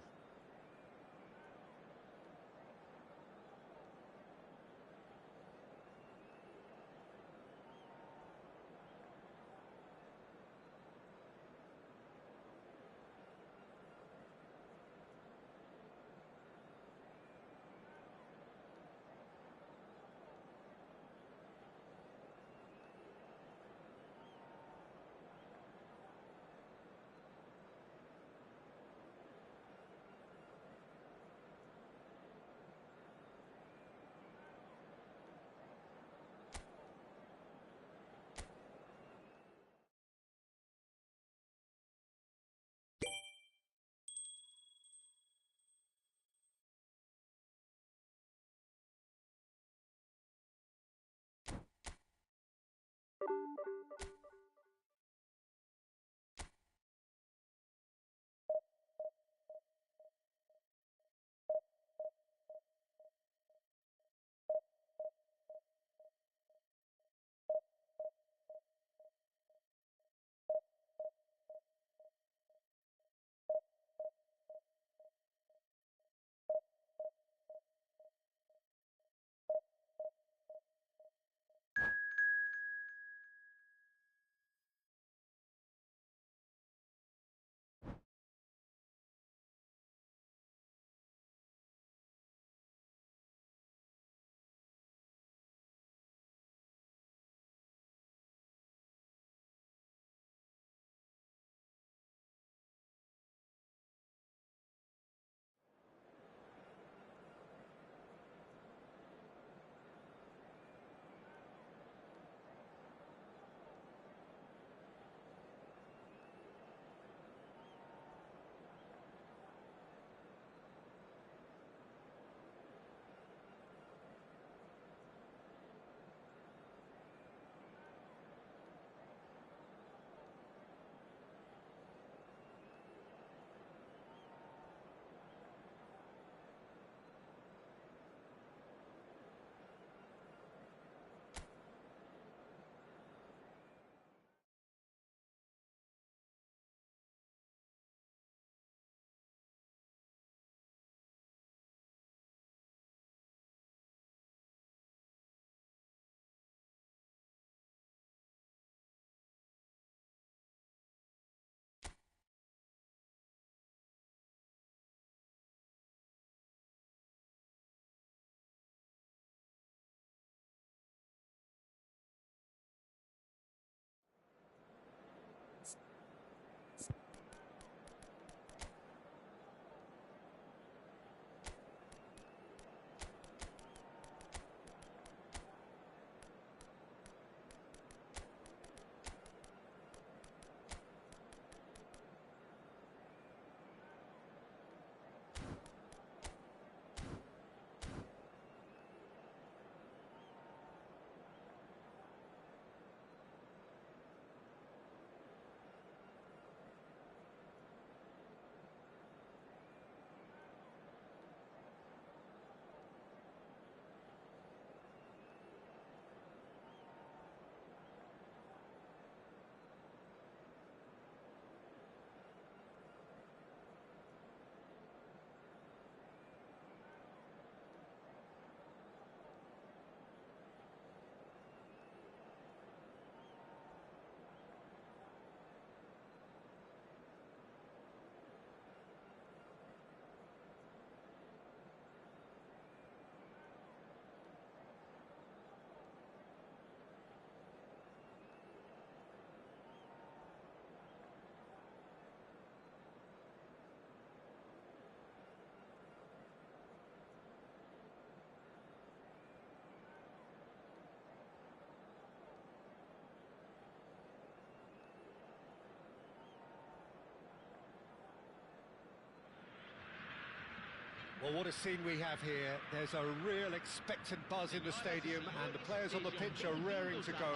Well, what a scene we have here. There's a real expectant buzz in the stadium, and the players on the pitch are raring to go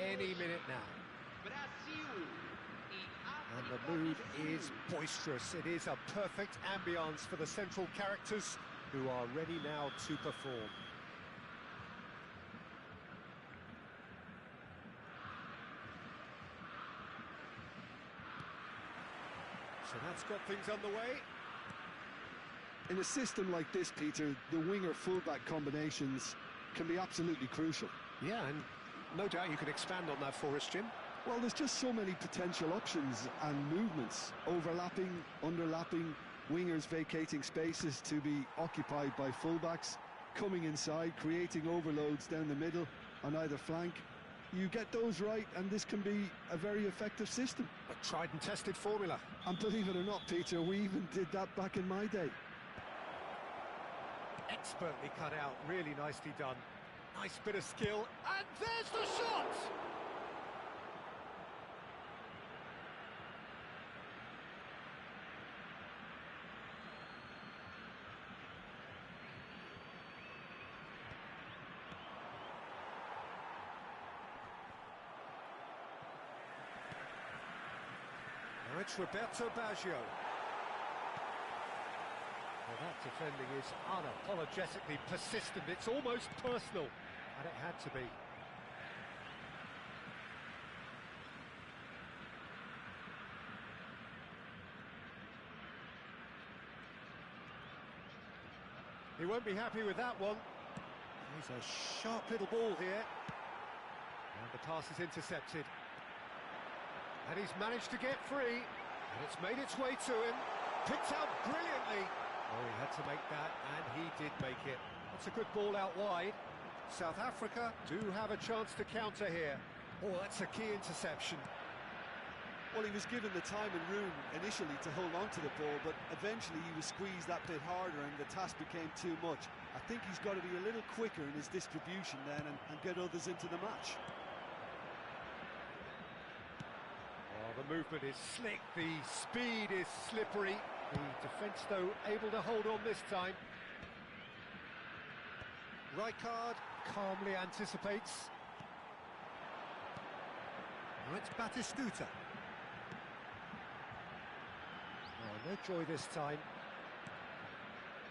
any minute now. And the mood is boisterous. It is a perfect ambience for the central characters, who are ready now to perform. So that's got things underway. In a system like this, Peter, the winger-fullback combinations can be absolutely crucial. Yeah, and no doubt you can expand on that for us, Jim. Well, there's just so many potential options and movements. Overlapping, underlapping, wingers vacating spaces to be occupied by fullbacks, coming inside, creating overloads down the middle on either flank. You get those right, and this can be a very effective system. A tried and tested formula. And believe it or not, Peter, we even did that back in my day. Expertly cut out, really nicely done. Nice bit of skill, and there's the shot! Now it's Roberto Baggio. Well, that defending is unapologetically persistent. It's almost personal, and it had to be. He won't be happy with that one. He's a sharp little ball here. And the pass is intercepted. And he's managed to get free. And it's made its way to him. Picked out brilliantly. Oh, he had to make that, and he did make it. That's a good ball out wide. South Africa do have a chance to counter here. Oh, that's a key interception. Well, he was given the time and room initially to hold on to the ball, but eventually he was squeezed that bit harder and the task became too much. I think he's got to be a little quicker in his distribution then and get others into the match. Oh, the movement is slick, the speed is slippery. The defence, though, able to hold on this time. Rijkaard calmly anticipates. Now it's Batistuta. Oh, no joy this time.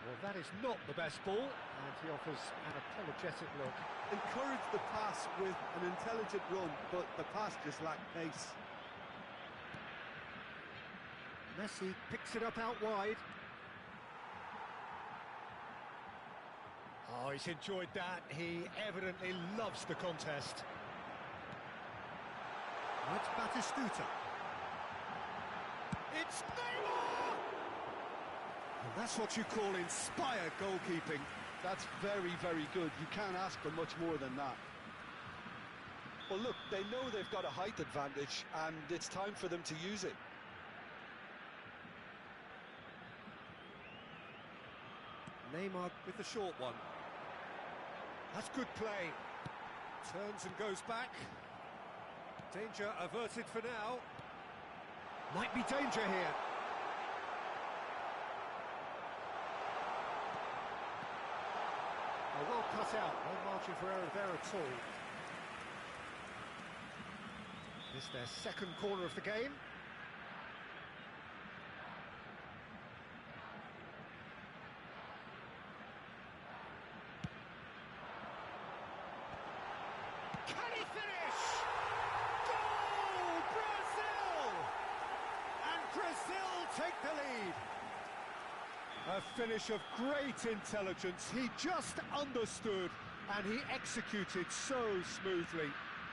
Well, that is not the best ball, and he offers an apologetic look. Encourage the pass with an intelligent run, but the pass just lacked pace. Messi picks it up out wide. Oh, he's enjoyed that. He evidently loves the contest. That's Batistuta. It's Neymar! And that's what you call inspired goalkeeping. That's very, very good. You can't ask for much more than that. Well, look, they know they've got a height advantage, and it's time for them to use it. Neymar with the short one. That's good play. Turns and goes back. Danger averted for now. Might be danger here. Oh, well cut out. No margin for error there at all. This is their second corner of the game. Can he finish? Goal! Brazil! And Brazil take the lead. A finish of great intelligence. He just understood and he executed so smoothly.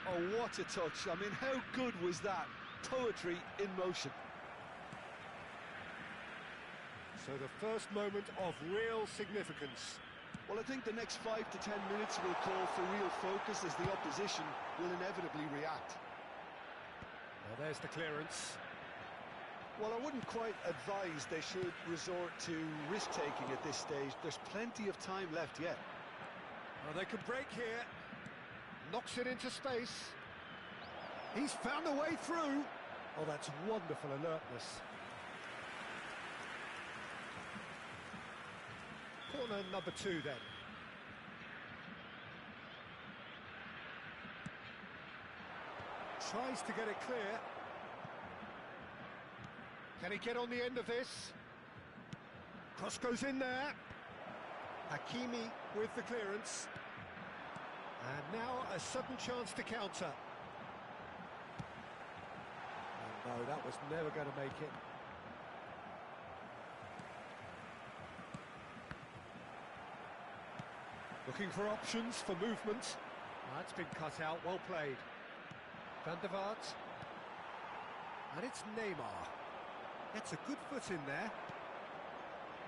Oh, what a touch. I mean, how good was that? Poetry in motion. So the first moment of real significance. Well, I think the next 5 to 10 minutes will call for real focus as the opposition will inevitably react. Well, there's the clearance. Well, I wouldn't quite advise they should resort to risk-taking at this stage. There's plenty of time left yet. Well, they could break here. Knocks it into space. He's found a way through. Oh, that's wonderful alertness. corner number 2 then. Tries to get it clear. Can he get on the end of this? Cross goes in there. Hakimi with the clearance. And now a sudden chance to counter. Oh no, that was never going to make it. Looking for options for movement. That's been cut out, well played. Van der Vaart. And it's Neymar. Gets a good foot in there.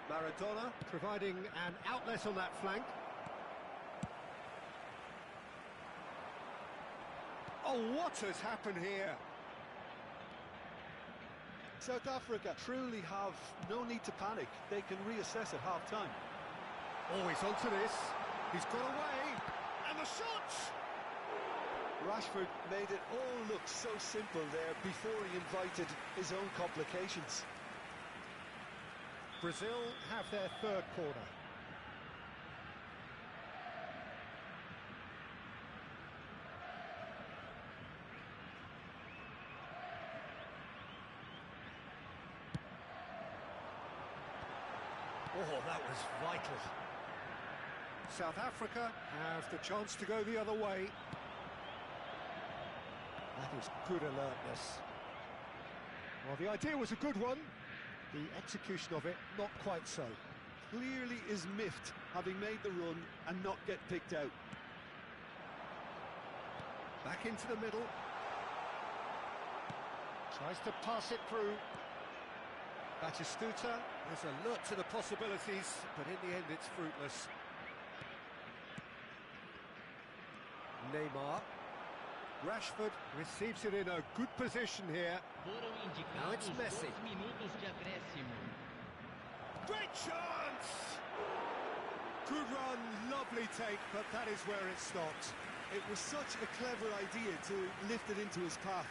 Maradona providing an outlet on that flank. Oh, what has happened here? South Africa truly have no need to panic. They can reassess at half-time. Oh, he's onto this. He's got away. And the shot! Rashford made it all look so simple there before he invited his own complications. Brazil have their third corner. Oh, that was vital. South Africa have the chance to go the other way. That is good alertness. Well, the idea was a good one. The execution of it, not quite so. Clearly is miffed, having made the run and not get picked out. Back into the middle. Tries to pass it through. Batistuta is alert to the possibilities, but in the end it's fruitless. Neymar. Rashford receives it in a good position here. Now it's Messi. Great chance! Good run, lovely take, but that is where it stopped. It was such a clever idea to lift it into his path.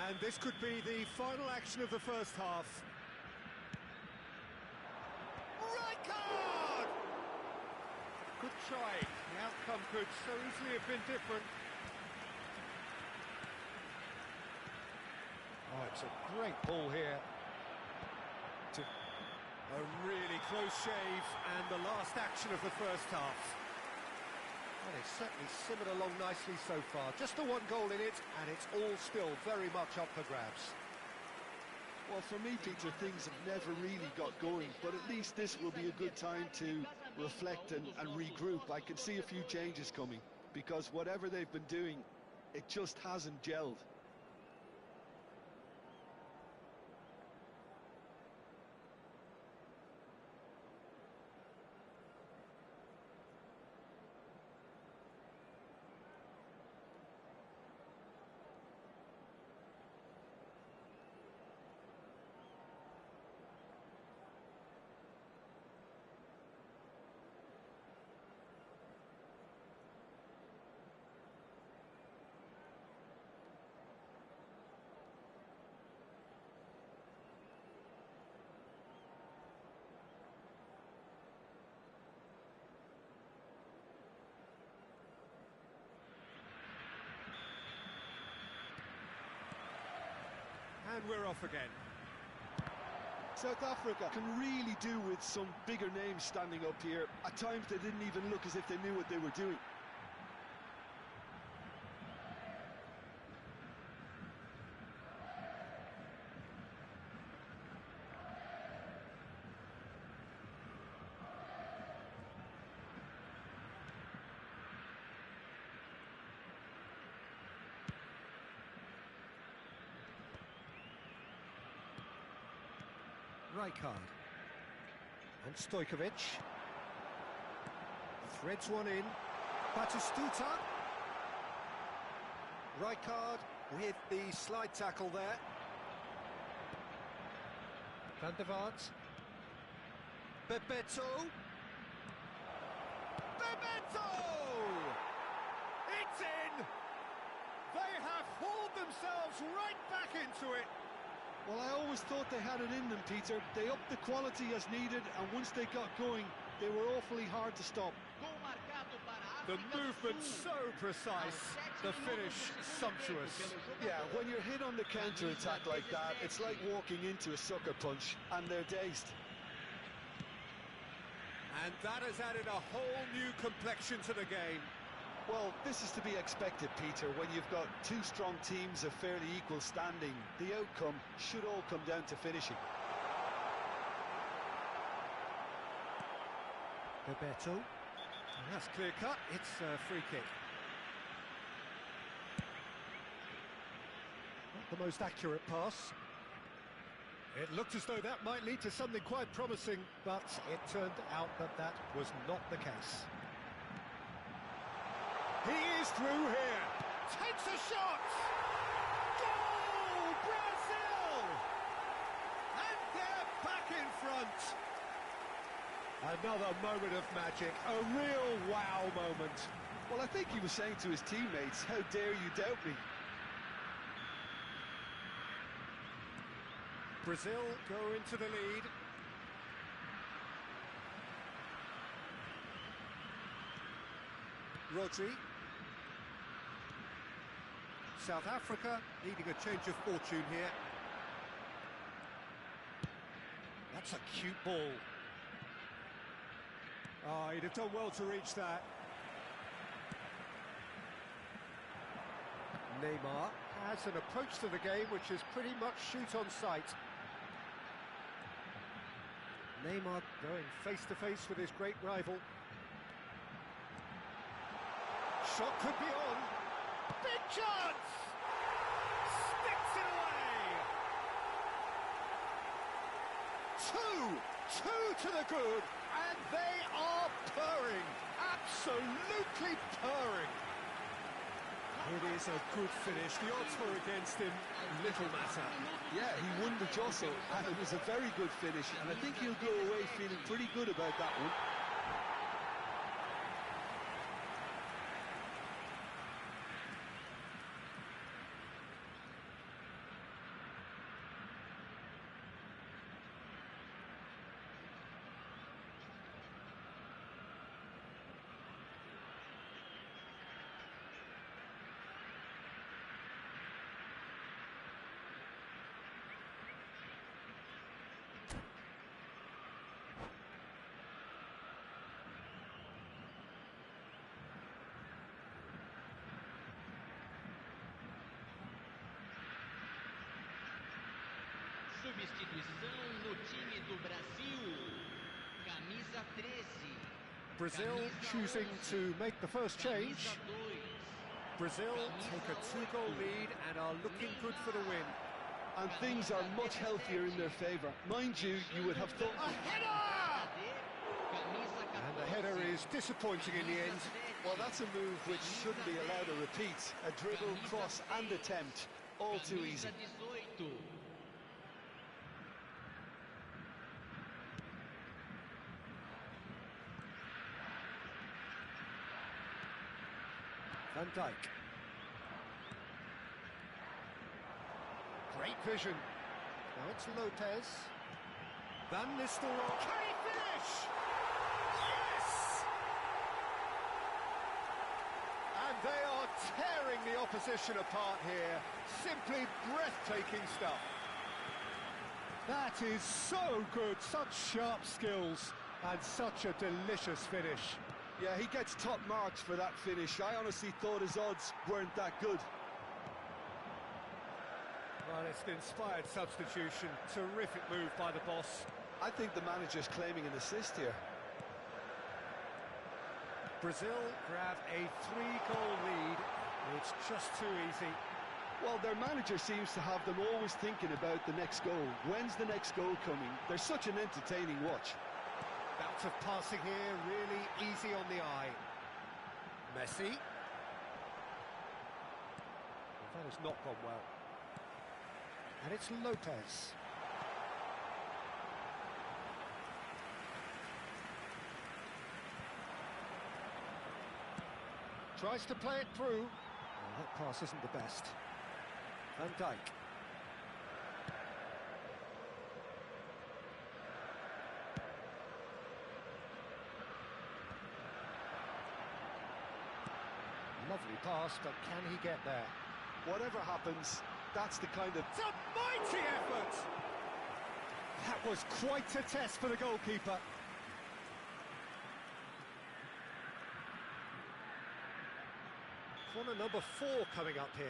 And this could be the final action of the first half. Right card! Good try. The outcome could so easily have been different. Oh, it's a great ball here. A really close shave, and the last action of the first half. Well, it's certainly simmered along nicely so far. Just the one goal in it, and it's all still very much up for grabs. Well, for me, Peter, things have never really got going, but at least this will be a good time to reflect and regroup. I can see a few changes coming, because whatever they've been doing, it just hasn't gelled. And we're off again. South Africa can really do with some bigger names standing up here. At times they didn't even look as if they knew what they were doing. Rijkaard. And Stojkovic. Threads one in. Batistuta. Rijkaard with the slide tackle there. Van der Vaart. Bebeto. Bebeto! It's in! They have hauled themselves right back into it. Well, I always thought they had it in them, Peter. They upped the quality as needed, and once they got going, they were awfully hard to stop. The movement so precise, the finish sumptuous. Yeah, when you're hit on the counter-attack like that, it's like walking into a sucker punch, and they're dazed. And that has added a whole new complexion to the game. Well, this is to be expected, Peter. When you've got two strong teams of fairly equal standing, the outcome should all come down to finishing. Bebeto. That's clear cut, it's a free kick. Not the most accurate pass. It looked as though that might lead to something quite promising, but it turned out that that was not the case. He is through here. Takes a shot. Goal, Brazil! And they're back in front. Another moment of magic, a real wow moment. Well, I think he was saying to his teammates, how dare you doubt me? Brazil go into the lead. Rodri. South Africa needing a change of fortune here. That's a cute ball. Oh, he'd have done well to reach that. Neymar has an approach to the game which is pretty much shoot on sight. Neymar going face to face with his great rival. Shot could be on. Big chance! Sticks it away! Two to the good, and they are purring. Absolutely purring. It is a good finish. The odds were against him. Little matter. Yeah, he won the jostle, and it was a very good finish, and I think he'll go away feeling pretty good about that one. Substituição no time do Brasil. Camisa 13. Brazil choosing to make the first change. Brazil take a 2-goal lead and are looking good for the win. And things are much healthier in their favour. Mind you, you would have thought... A header! And the header is disappointing in the end. Well, that's a move which shouldn't be allowed to repeat. A dribble, cross and attempt. All too easy. Van Dijk. Great vision. Now it's Lopez. Van Nistelrooy. Can he finish? Yes! And they are tearing the opposition apart here. Simply breathtaking stuff. That is so good. Such sharp skills and such a delicious finish. Yeah, he gets top marks for that finish. I honestly thought his odds weren't that good. Well, it's an inspired substitution. Terrific move by the boss. I think the manager's claiming an assist here. Brazil grab a 3-goal lead. It's just too easy. Well, their manager seems to have them always thinking about the next goal. When's the next goal coming? They're such an entertaining watch. Bout of passing here, really easy on the eye. Messi. That has not gone well. And it's Lopez. Tries to play it through. Oh, that pass isn't the best. Van Dijk. Lovely pass, but can he get there? Whatever happens, that's the kind of... It's a mighty effort! That was quite a test for the goalkeeper. Corner number 4 coming up here.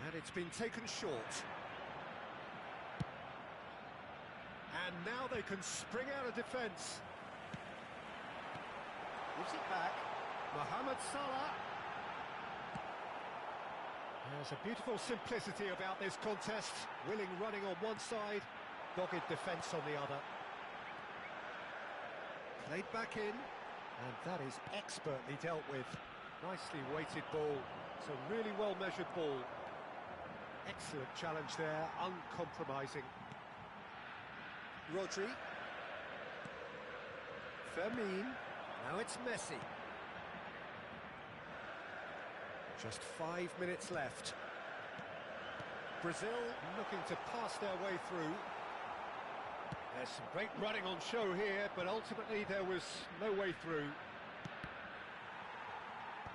And it's been taken short. And now they can spring out of defence. Gives it back. Mohamed Salah. There's a beautiful simplicity about this contest. Willing running on one side, dogged defence on the other. Played back in, and that is expertly dealt with. Nicely weighted ball. It's a really well-measured ball. Excellent challenge there, uncompromising. Rodri. Fermin. Now it's Messi. Just 5 minutes left. Brazil looking to pass their way through. There's some great running on show here, but ultimately there was no way through.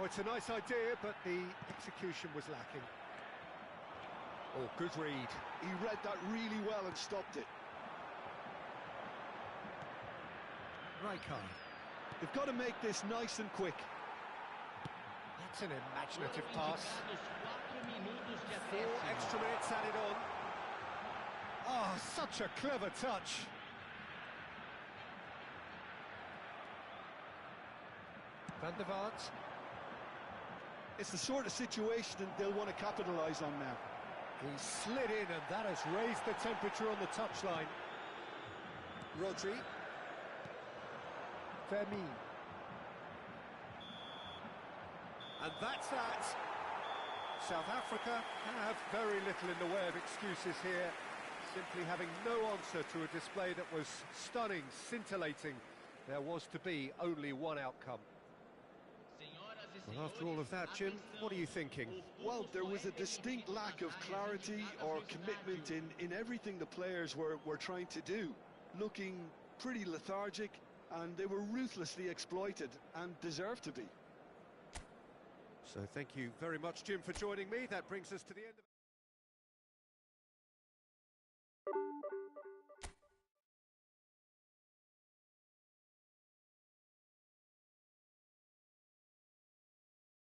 Oh, it's a nice idea, but the execution was lacking. Oh, good read. He read that really well and stopped it. Rijkaard. They've got to make this nice and quick. That's an imaginative pass. 4 extra minutes added on. Oh, such a clever touch. Van der Vaart. It's the sort of situation they'll want to capitalise on now. He slid in, and that has raised the temperature on the touchline. Rodri. Fermin. And that's that. South Africa have very little in the way of excuses here, simply having no answer to a display that was stunning, scintillating. There was to be only one outcome. Well, after all of that, Jim, what are you thinking? Well, there was a distinct lack of clarity or commitment in everything the players were trying to do. Looking pretty lethargic, and they were ruthlessly exploited and deserved to be. So thank you very much, Jim, for joining me. That brings us to the end of